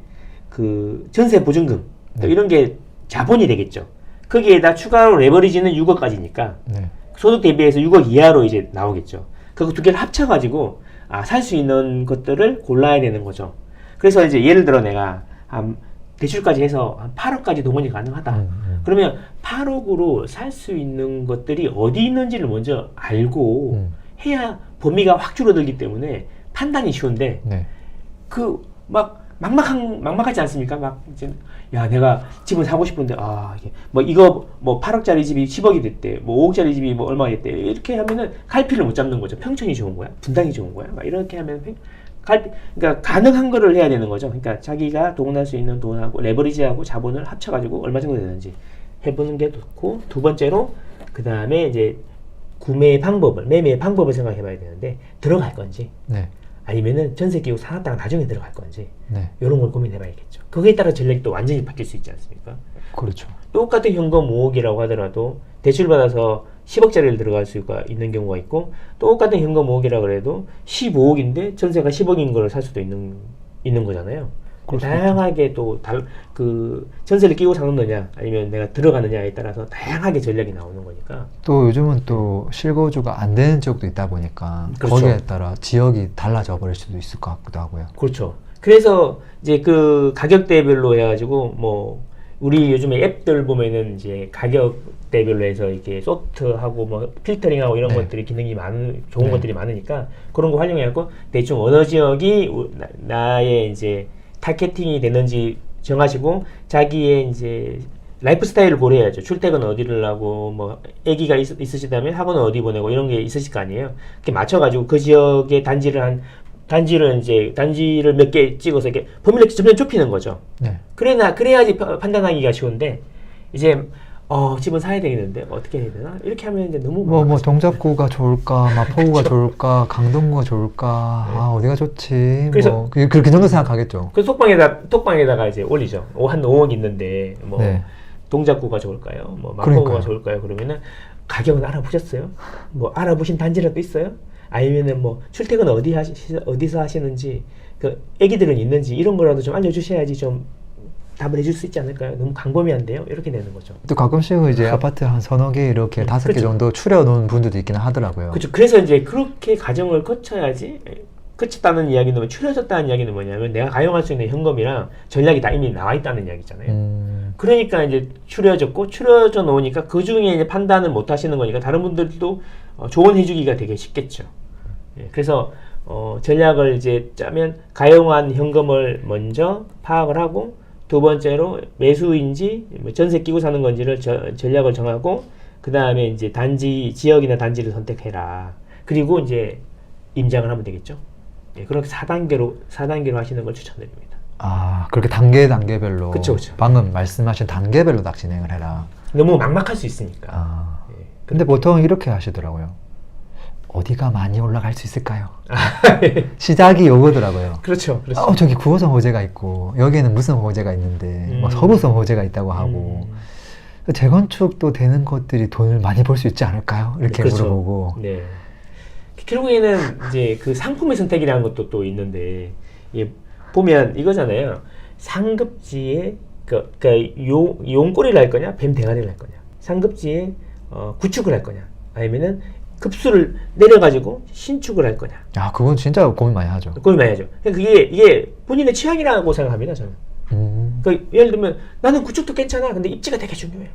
그 전세 보증금 또 네. 이런 게 자본이 되겠죠. 거기에다 추가로 레버리지는 6억까지니까 네. 소득 대비해서 6억 이하로 이제 나오겠죠. 그 두 개를 합쳐가지고 살 수 있는 것들을 골라야 되는 거죠. 그래서 이제 예를 들어 내가 대출까지 해서 한 8억까지 동원이 가능하다. 그러면 8억으로 살 수 있는 것들이 어디 있는지를 먼저 알고 해야 범위가 확 줄어들기 때문에 판단이 쉬운데, 네. 그 막막하지 않습니까? 막 이제 내가 집을 사고 싶은데 이거 8억짜리 집이 10억이 됐대, 뭐 5억짜리 집이 뭐 얼마 됐대, 이렇게 하면은 갈피를 못 잡는 거죠. 평천이 좋은 거야, 분당이 좋은 거야, 막 이렇게 하면 그러니까 가능한 거를 해야 되는 거죠. 그러니까 자기가 동원할 수 있는 돈하고 레버리지하고 자본을 합쳐가지고 얼마 정도 되는지 해보는 게 좋고, 두 번째로 그 다음에 이제 매매의 방법을 생각해봐야 되는데, 들어갈 건지 네. 아니면은 전세 끼고 살았다가 나중에 들어갈 건지, 네. 이런 걸 고민해봐야겠죠. 그거에 따라 전략이 또 완전히 바뀔 수 있지 않습니까? 그렇죠. 똑같은 현금 5억이라고 하더라도 대출 받아서 10억짜리를 들어갈 수가 있는 경우가 있고, 똑같은 현금 5억이라고 해도 15억인데 전세가 10억인 걸 살 수도 있는 거잖아요. 그럴 수도 다양하게 또 그 전세를 끼고 사느냐 아니면 내가 들어가느냐에 따라서 다양하게 전략이 나오는 거니까. 또 요즘은 또 실거주가 안 되는 지역도 있다 보니까 그렇죠. 거기에 따라 지역이 달라져 버릴 수도 있을 것 같기도 하고요. 그렇죠. 그래서 이제 그 가격대별로 해가지고 뭐 우리 요즘에 앱들 보면은 이제 가격대별로 해서 이렇게 소프트하고 뭐 필터링하고 이런 네. 것들이 기능이 좋은 네. 것들이 많으니까 그런 거 활용해갖고 대충 어느 지역이 나의 이제 타겟팅이 되는지 정하시고 자기의 이제 라이프 스타일을 고려해야죠. 출퇴근 어디를 하고 뭐 아기가 있으시다면 학원은 어디 보내고 이런 게 있으실 거 아니에요. 그렇게 맞춰가지고 그 지역의 단지를 몇 개 찍어서 이렇게 범위를 점점 좁히는 거죠. 네. 그래야지 판단하기가 쉬운데 이제 집은 사야 되겠는데 어떻게 해야 되나 이렇게 하면 이제 너무 뭐 동작구가 좋을까, 마포구가 그렇죠. 좋을까, 강동구가 좋을까, 네. 어디가 좋지. 그래서- 뭐 그렇게 정도 생각하겠죠. 그 톡방에다가 이제 올리죠. 한 5억 있는데 뭐 네. 동작구가 좋을까요? 뭐 마포구가 그러니까요. 좋을까요? 그러면은 가격은 알아보셨어요? 뭐 알아보신 단지라도 있어요? 아니면은 뭐 출퇴근 어디서 하시는지 그 애기들은 있는지 이런 거라도 좀 알려주셔야지 좀 답을 해줄 수 있지 않을까요? 너무 광범위한데요? 이렇게 되는 거죠. 또 가끔씩은 이제 아파트 한 서너 개 이렇게 5개 그쵸. 정도 추려놓은 분들도 있기는 하더라고요. 그렇죠. 그래서 이제 그렇게 과정을 거쳐야지. 거쳤다는 이야기는 추려졌다는 이야기는 뭐냐면 내가 가용할 수 있는 현금이랑 전략이 다 이미 나와 있다는 이야기잖아요. 그러니까 이제 추려져 놓으니까 그 중에 이제 판단을 못 하시는 거니까 다른 분들도 조언해주기가 되게 쉽겠죠. 예, 그래서 전략을 이제 짜면 가용한 현금을 먼저 파악을 하고 두 번째로 매수인지 뭐 전세 끼고 사는 건지를 전략을 정하고 그 다음에 이제 지역이나 단지를 선택해라. 그리고 이제 임장을 하면 되겠죠. 예, 그렇게 4단계로 하시는 걸 추천드립니다. 아, 그렇게 단계별로. 그쵸, 그쵸. 방금 말씀하신 단계별로 딱 진행을 해라. 너무 막막할 수 있으니까. 아. 예. 근데 보통 이렇게 하시더라고요. 어디가 많이 올라갈 수 있을까요? 시작이 요거더라고요. 그렇죠. 저기 9호선 호재가 있고 여기에는 무슨 호재가 있는데 뭐 서부선 호재가 있다고 하고 재건축도 되는 것들이 돈을 많이 벌 수 있지 않을까요? 이렇게 그렇죠. 물어보고. 네. 결국에는 이제 그 상품의 선택이라는 것도 또 있는데 보면 이거잖아요. 상급지에 그러니까 용꼬리를 할 거냐, 뱀 대가리를 할 거냐. 상급지에 구축을 할 거냐, 아니면은 급수를 내려가지고 신축을 할 거냐. 야, 그건 진짜 고민 많이 하죠. 고민 많이 하죠. 이게 본인의 취향이라고 생각합니다, 저는. 그러니까 예를 들면 나는 구축도 괜찮아. 근데 입지가 되게 중요해.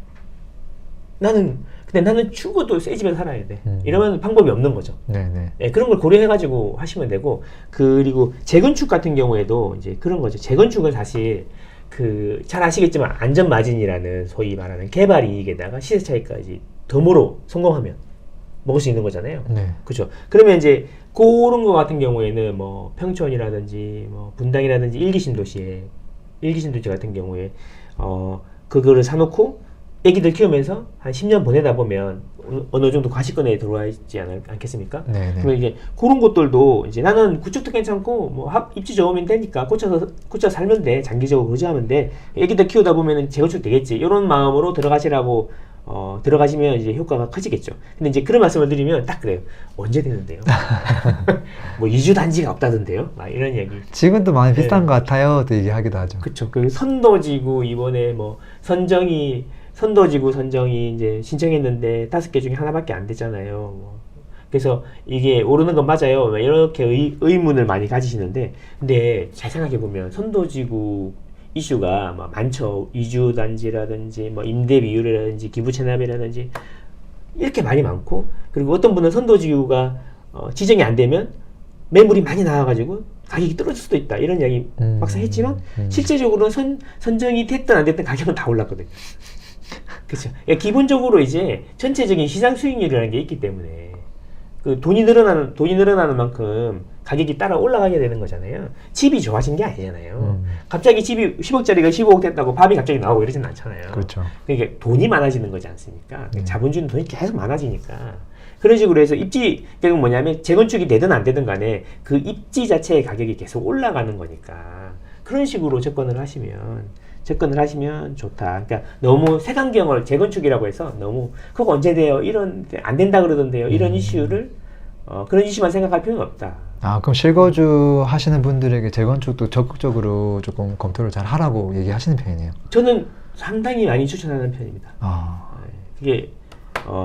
근데 나는 죽어도 새 집에 살아야 돼. 이러면 방법이 없는 거죠. 네네. 예, 그런 걸 고려해가지고 하시면 되고, 그리고 재건축 같은 경우에도 이제 그런 거죠. 재건축은 사실 잘 아시겠지만 안전마진이라는 소위 말하는 개발 이익에다가 시세 차익까지 덤으로 성공하면 먹을 수 있는 거잖아요. 네. 그죠. 그러면 이제 그런 거 같은 경우에는 뭐 평촌이라든지 뭐 분당이라든지 일기 신도시 같은 경우에 그거를 사놓고 애기들 키우면서 한 10년 보내다 보면 어느 정도 과시권에 들어와 있지 않겠습니까? 네네. 그러면 이제 그런 것들도 이제 나는 구축도 괜찮고 뭐 입지 좋으면 되니까 고쳐 살면 돼. 장기적으로 거주하면 돼. 애기들 키우다 보면은 재건축 되겠지. 이런 마음으로 들어가시라고 들어가시면 이제 효과가 커지겠죠. 근데 이제 그런 말씀을 드리면 딱 그래요. 언제 되는데요? 뭐 이주 단지가 없다던데요? 막 이런 얘기. 지금도 많이 비슷한 네. 것 같아요. 또 얘기하기도 하죠. 그쵸. 그 선도지구 이번에 뭐 선정이 이제 신청했는데 5개 중에 하나밖에 안 되잖아요. 뭐. 그래서 이게 오르는 건 맞아요. 이렇게 의문을 많이 가지시는데, 근데 잘 생각해 보면 선도지구 이슈가 뭐 많죠. 이주 단지라든지 뭐 임대 비율이라든지 기부 체납이라든지 이렇게 많이 많고, 그리고 어떤 분은 선도지구가 지정이 안 되면 매물이 많이 나와가지고 가격이 떨어질 수도 있다 이런 이야기 막상 했지만 실제적으로는 선정이 됐든 안 됐든 가격은 다 올랐거든요. 그렇죠. 기본적으로 이제 전체적인 시장 수익률이라는 게 있기 때문에 그 돈이 늘어나는 만큼 가격이 따라 올라가게 되는 거잖아요. 집이 좋아진 게 아니잖아요. 갑자기 집이 10억짜리가 15억 됐다고 밥이 갑자기 나오고 이러진 않잖아요. 그렇죠. 그러니까 돈이 많아지는 거지 않습니까? 자본주의는 돈이 계속 많아지니까. 그런 식으로 해서 결국 뭐냐면 재건축이 되든 안 되든 간에 그 입지 자체의 가격이 계속 올라가는 거니까 그런 식으로 접근을 하시면 좋다. 그러니까 너무 색안경을 재건축이라고 해서 너무 그거 언제 돼요? 안 된다 그러던데요. 이런 이슈를 그런 이슈만 생각할 필요는 없다. 아, 그럼 실거주 하시는 분들에게 재건축도 적극적으로 조금 검토를 잘 하라고 얘기하시는 편이네요. 저는 상당히 많이 추천하는 편입니다. 아, 그게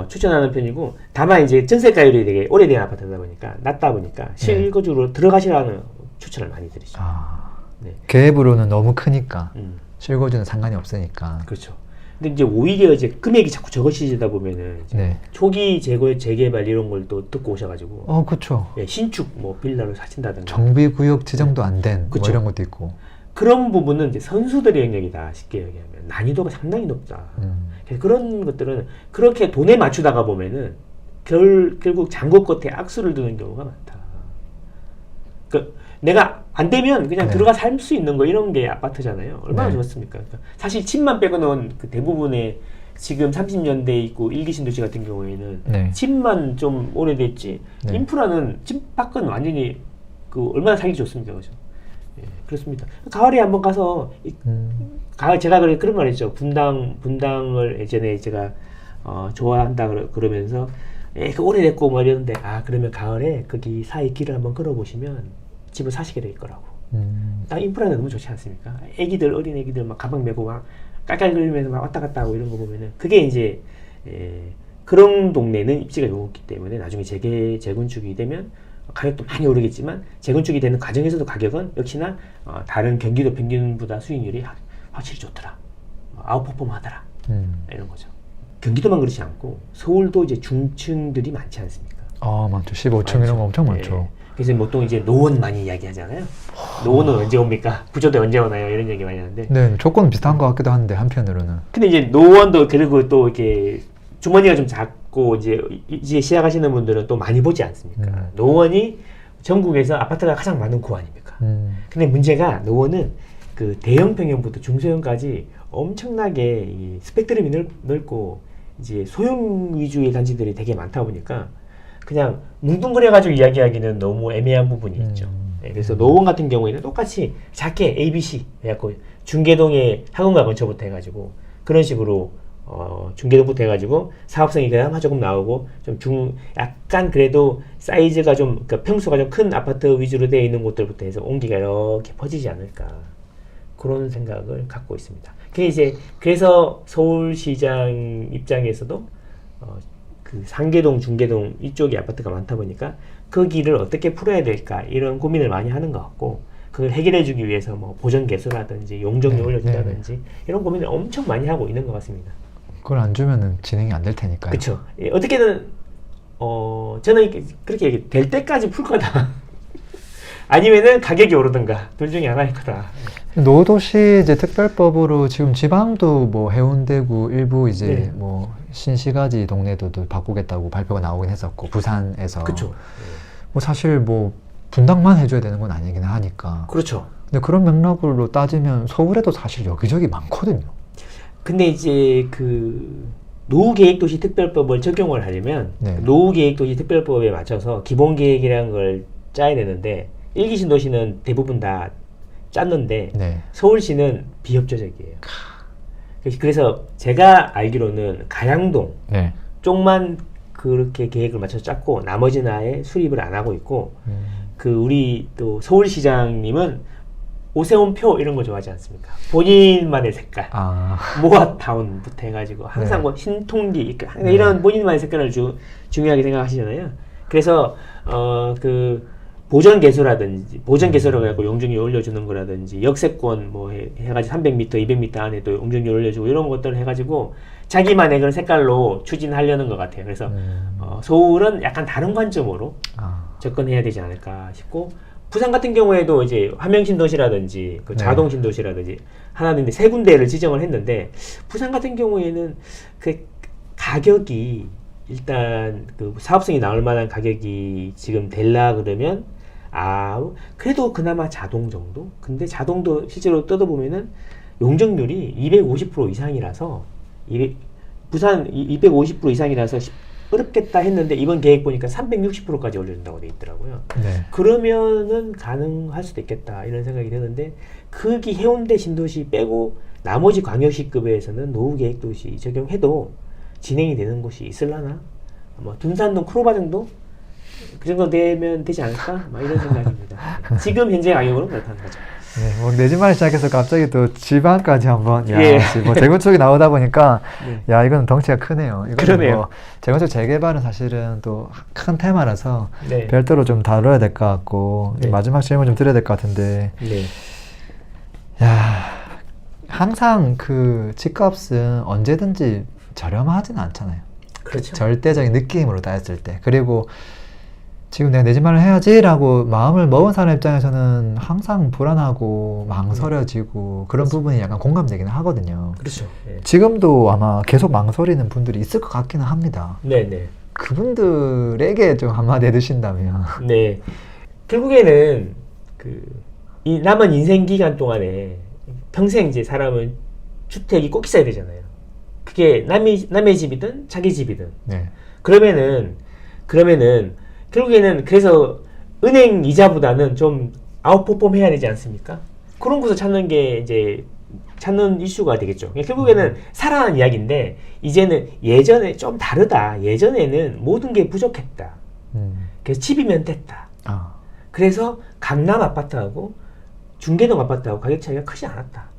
추천하는 편이고, 다만 이제 전세가율이 되게 오래된 아파트다 보니까 낮다 보니까 실거주로 들어가시라는 추천을 많이 드리죠. 아, 네. 계획으로는 너무 크니까 실거주는 실거주는 상관이 없으니까. 그렇죠. 근데 이제 오히려 이제 금액이 자꾸 적어지다 보면은 이제 네. 초기 재개발 이런 걸 또 듣고 오셔가지고 그쵸. 예, 신축 뭐 빌라를 사신다든가 정비구역 지정도 안 된 뭐 그쵸. 이런 것도 있고. 그런 부분은 이제 선수들의 영역이다 쉽게 얘기하면 난이도가 상당히 높다. 그래서 그런 것들은 그렇게 돈에 맞추다가 보면은 결국 장고 끝에 악수를 두는 경우가 많다. 내가 안 되면 그냥 네. 들어가 살 수 있는 거 이런 게 아파트잖아요. 얼마나 네. 좋습니까? 그러니까 사실 집만 빼고는 그 대부분의 지금 30년대 있고 일기 신도시 같은 경우에는 네. 집만 좀 오래됐지 네. 인프라는 집 밖은 완전히 그 얼마나 살기 좋습니까, 그죠? 예, 그렇습니다. 가을에 한번 가서 가을 제가 그런 말 했죠. 분당을 예전에 제가 좋아한다 그러면서 그 오래됐고 뭐 이러는데 그러면 가을에 거기 사이 길을 한번 걸어보시면 집을 사시게 될 거라고. 인프라는 너무 좋지 않습니까? 어린 애기들 막 가방 메고 막 깔깔거리면서 막 왔다 갔다 하고 이런 거 보면은 그게 이제 그런 동네는 입지가 좋기 때문에 나중에 재건축이 되면 가격도 많이 오르겠지만 재건축이 되는 과정에서도 가격은 역시나 다른 경기도 평균보다 수익률이 확실히 좋더라. 아웃퍼폼 하더라. 이런 거죠. 경기도만 그렇지 않고 서울도 이제 중층들이 많지 않습니까? 많죠. 15층 이런 거 엄청 많죠. 그래서 보통 이제 노원 많이 이야기하잖아요. 노원은 언제 옵니까? 구조대 언제 오나요? 이런 얘기 많이 하는데. 네, 조건 비슷한 것 같기도 한데 한편으로는. 근데 이제 노원도 그리고 또 이렇게 주머니가 좀 작고 이제 시작하시는 분들은 또 많이 보지 않습니까? 노원이 전국에서 아파트가 가장 많은 구 아닙니까? 근데 문제가 노원은 그 대형 평형부터 중소형까지 엄청나게 이 스펙트럼이 넓고 이제 소형 위주의 단지들이 되게 많다 보니까 그냥 뭉뚱그려가지고 이야기하기는 너무 애매한 부분이 있죠. 그래서 노원 같은 경우에는 똑같이 작게 ABC 해갖고 중계동에 학원과 근처부터 해가지고 그런 식으로 중계동부터 해가지고 사업성이 그나마 조금 나오고 약간 그래도 사이즈가 좀 그러니까 평수가 좀 큰 아파트 위주로 되어 있는 곳들부터 해서 온기가 이렇게 퍼지지 않을까 그런 생각을 갖고 있습니다. 그래서 서울시장 입장에서도 그 상계동, 중계동 이쪽에 아파트가 많다 보니까 그 길을 어떻게 풀어야 될까 이런 고민을 많이 하는 것 같고 그걸 해결해주기 위해서 뭐 보전 개수라든지 용적률 올려준다든지 이런 고민을 엄청 많이 하고 있는 것 같습니다. 그걸 안 주면은 진행이 안 될 테니까요. 그렇죠. 어떻게든 저는 그렇게 될 때까지 풀 거다. 아니면은 가격이 오르든가 둘 중에 하나일 거다. 노도시 이제 특별법으로 지금 지방도 뭐 해운대구 일부 이제 뭐 신시가지 동네도 바꾸겠다고 발표가 나오긴 했었고 부산에서. 그렇죠. 뭐 사실 뭐 분당만 해줘야 되는 건 아니긴 하니까. 그렇죠. 근데 그런 맥락으로 따지면 서울에도 사실 여기저기 많거든요. 근데 이제 그 노후계획도시 특별법을 적용을 하려면 노후계획도시 특별법에 맞춰서 기본계획이라는 걸 짜야 되는데 일기 신도시는 대부분 다 짰는데 서울시는 비협조적이에요. 그래서 제가 알기로는 가양동 쪽만 그렇게 계획을 맞춰서 짰고 나머지는 아예 수립을 안 하고 있고 그 우리 또 서울시장님은 오세훈표 이런 거 좋아하지 않습니까? 본인만의 색깔 모아타운부터 해가지고 항상 뭐 흰통기 이런 본인만의 색깔을 중요하게 생각하시잖아요. 그래서 그 보전 개수라고 해갖고 용적률 올려주는 거라든지 역세권 뭐 해가지고 300m, 200m 안에 또 용적률 올려주고 이런 것들을 해가지고 자기만의 그런 색깔로 추진하려는 것 같아요. 그래서 서울은 약간 다른 관점으로 접근해야 되지 않을까 싶고 부산 같은 경우에도 이제 화명신도시라든지 그 자동신도시라든지 하나는 세 군데를 지정을 했는데 부산 같은 경우에는 그 가격이 일단 그 사업성이 나올 만한 가격이 지금 될라 그러면 그래도 그나마 자동 정도? 근데 자동도 실제로 뜯어보면은 용적률이 250% 이상이라서 부산 250% 이상이라서 어렵겠다 했는데 이번 계획 보니까 360%까지 올려준다고 돼 있더라고요. 그러면은 가능할 수도 있겠다 이런 생각이 드는데 거기 해운대 신도시 빼고 나머지 광역시급에서는 노후계획도시 적용해도 진행이 되는 곳이 있을라나? 뭐 둔산동 크로바 정도? 그 정도 되면 되지 않을까? 막 이런 생각입니다. 지금 현재 가격으로는 그렇다는 거죠. 네, 뭐 내 집 마련 시작해서 갑자기 또 지방까지 한번 야, 예. 뭐 재건축이 나오다 보니까 네. 야 이거는 덩치가 크네요. 이거는 그러네요. 뭐 재건축 재개발은 사실은 또 큰 테마라서 네. 별도로 좀 다뤄야 될 것 같고 네. 마지막 질문 좀 드려야 될 것 같은데 네. 야 항상 그 집값은 언제든지 저렴하진 않잖아요. 그렇죠. 절대적인 느낌으로 따졌을 때 그리고 지금 내가 내 집 마련 해야지라고 마음을 먹은 사람 입장에서는 항상 불안하고 망설여지고 그런 부분이 약간 공감되기는 하거든요. 그렇죠. 네. 지금도 아마 계속 망설이는 분들이 있을 것 같기는 합니다. 네. 그분들에게 좀 한마디 해주신다면. 네. 결국에는 이 남은 인생 기간 동안에 평생 이제 사람은 주택이 꼭 있어야 되잖아요. 그게 남의 집이든 자기 집이든. 네. 그러면은 결국에는 그래서 은행 이자보다는 좀 아웃퍼폼 해야 되지 않습니까? 그런 곳을 찾는 게 이제 찾는 이슈가 되겠죠. 결국에는 살아난 이야기인데 이제는 예전에 좀 다르다. 예전에는 모든 게 부족했다. 그래서 집이면 됐다. 아. 그래서 강남 아파트하고 중계동 아파트하고 가격 차이가 크지 않았다.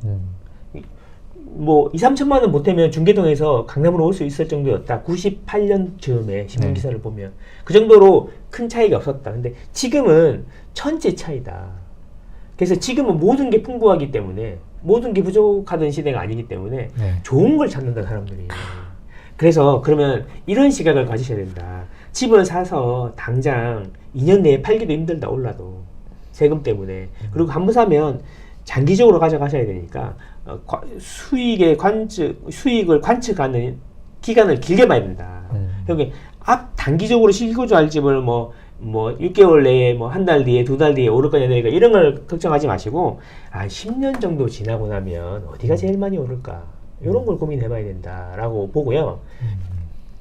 뭐 2, 3천만 원 보태면 중계동에서 강남으로 올 수 있을 정도였다. 98년 즈음에 신문 기사를 보면 그 정도로 큰 차이가 없었다. 근데 지금은 천재 차이다. 그래서 지금은 모든 게 풍부하기 때문에 모든 게 부족하던 시대가 아니기 때문에 좋은 걸 찾는다 사람들이. 그래서 그러면 이런 시각을 가지셔야 된다. 집을 사서 당장 2년 내에 팔기도 힘들다 올라도 세금 때문에. 그리고 한 번 사면 장기적으로 가져가셔야 되니까 수익을 관측하는 기간을 길게 봐야 된다. 여기 단기적으로 실거주할 집을 뭐 6개월 내에 뭐 한 달 뒤에 2달 뒤에 오를 거냐 내릴까 이런 걸 걱정하지 마시고 10년 정도 지나고 나면 어디가 제일 많이 오를까 이런 걸 고민해봐야 된다라고 보고요.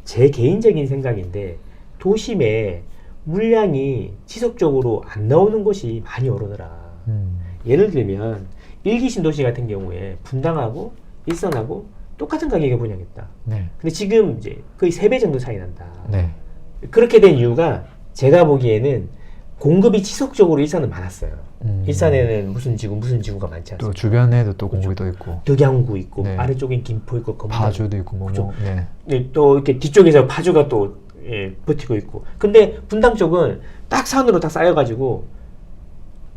제 개인적인 생각인데 도심에 물량이 지속적으로 안 나오는 곳이 많이 오르더라. 예를 들면 일기 신도시 같은 경우에 분당하고 일선하고 똑같은 가격에 분양했다. 근데 지금 이제 거의 3배 정도 차이 난다. 그렇게 된 이유가 제가 보기에는 공급이 지속적으로 일산은 많았어요. 일산에는 무슨 지구가 많지 않습니까? 또 주변에도 또 공급이 또 있고 덕양구 있고 네. 아래쪽엔 김포 있고 검도 파주도 있고 뭐. 네, 또 이렇게 뒤쪽에서 파주가 또 버티고 있고. 근데 분당 쪽은 딱 산으로 다 쌓여가지고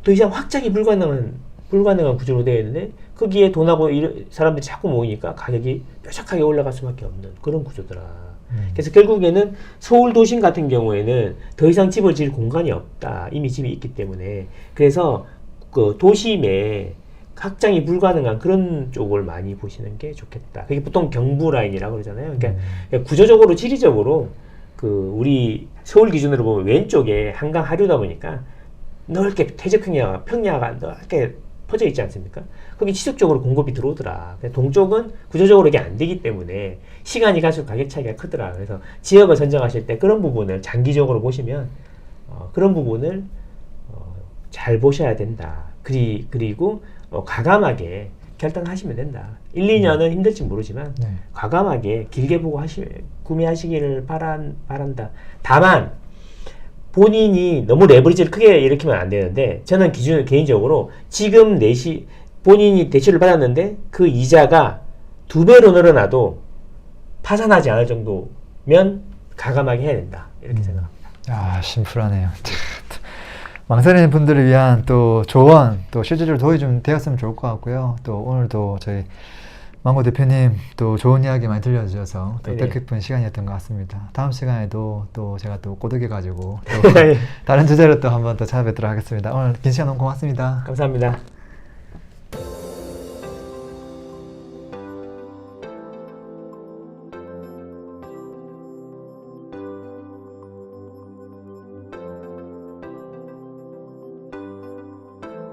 더 이상 확장이 불가능한 구조로 되어 있는데 거기에 돈하고 사람들이 자꾸 모이니까 가격이 뾰족하게 올라갈 수밖에 없는 그런 구조더라. 그래서 결국에는 서울 도심 같은 경우에는 더 이상 집을 지을 공간이 없다. 이미 집이 있기 때문에. 그래서 그 도심에 확장이 불가능한 그런 쪽을 많이 보시는 게 좋겠다. 그게 보통 경부 라인이라고 그러잖아요. 그러니까 구조적으로 지리적으로 우리 서울 기준으로 보면 왼쪽에 한강 하류다 보니까 넓게 평야가 넓게 퍼져 있지 않습니까? 거기 지속적으로 공급이 들어오더라. 동쪽은 구조적으로 이게 안 되기 때문에 시간이 갈수록 가격 차이가 크더라. 그래서 지역을 선정하실 때 그런 부분을 장기적으로 보시면 그런 부분을 잘 보셔야 된다. 그리고 과감하게 결단하시면 된다. 1, 2년은 힘들지 모르지만 과감하게 길게 보고 구매하시기를 바란다. 다만 본인이 너무 레버리지를 크게 일으키면 안 되는데 저는 개인적으로 지금 본인이 대출을 받았는데 그 이자가 2배로 늘어나도 파산하지 않을 정도면 과감하게 해야 된다. 이렇게 생각합니다. 심플하네요. 망설이는 분들을 위한 또 조언, 또 실질적으로 도움이 좀 되었으면 좋을 것 같고요. 또 오늘도 저희 망고 대표님 또 좋은 이야기 많이 들려주셔서 또 뜻깊은 시간이었던 것 같습니다. 다음 시간에도 또 제가 또 꼬드겨가지고 또 다른 주제로 또 한번 더 찾아뵙도록 하겠습니다. 오늘 긴 시간 너무 고맙습니다. 감사합니다.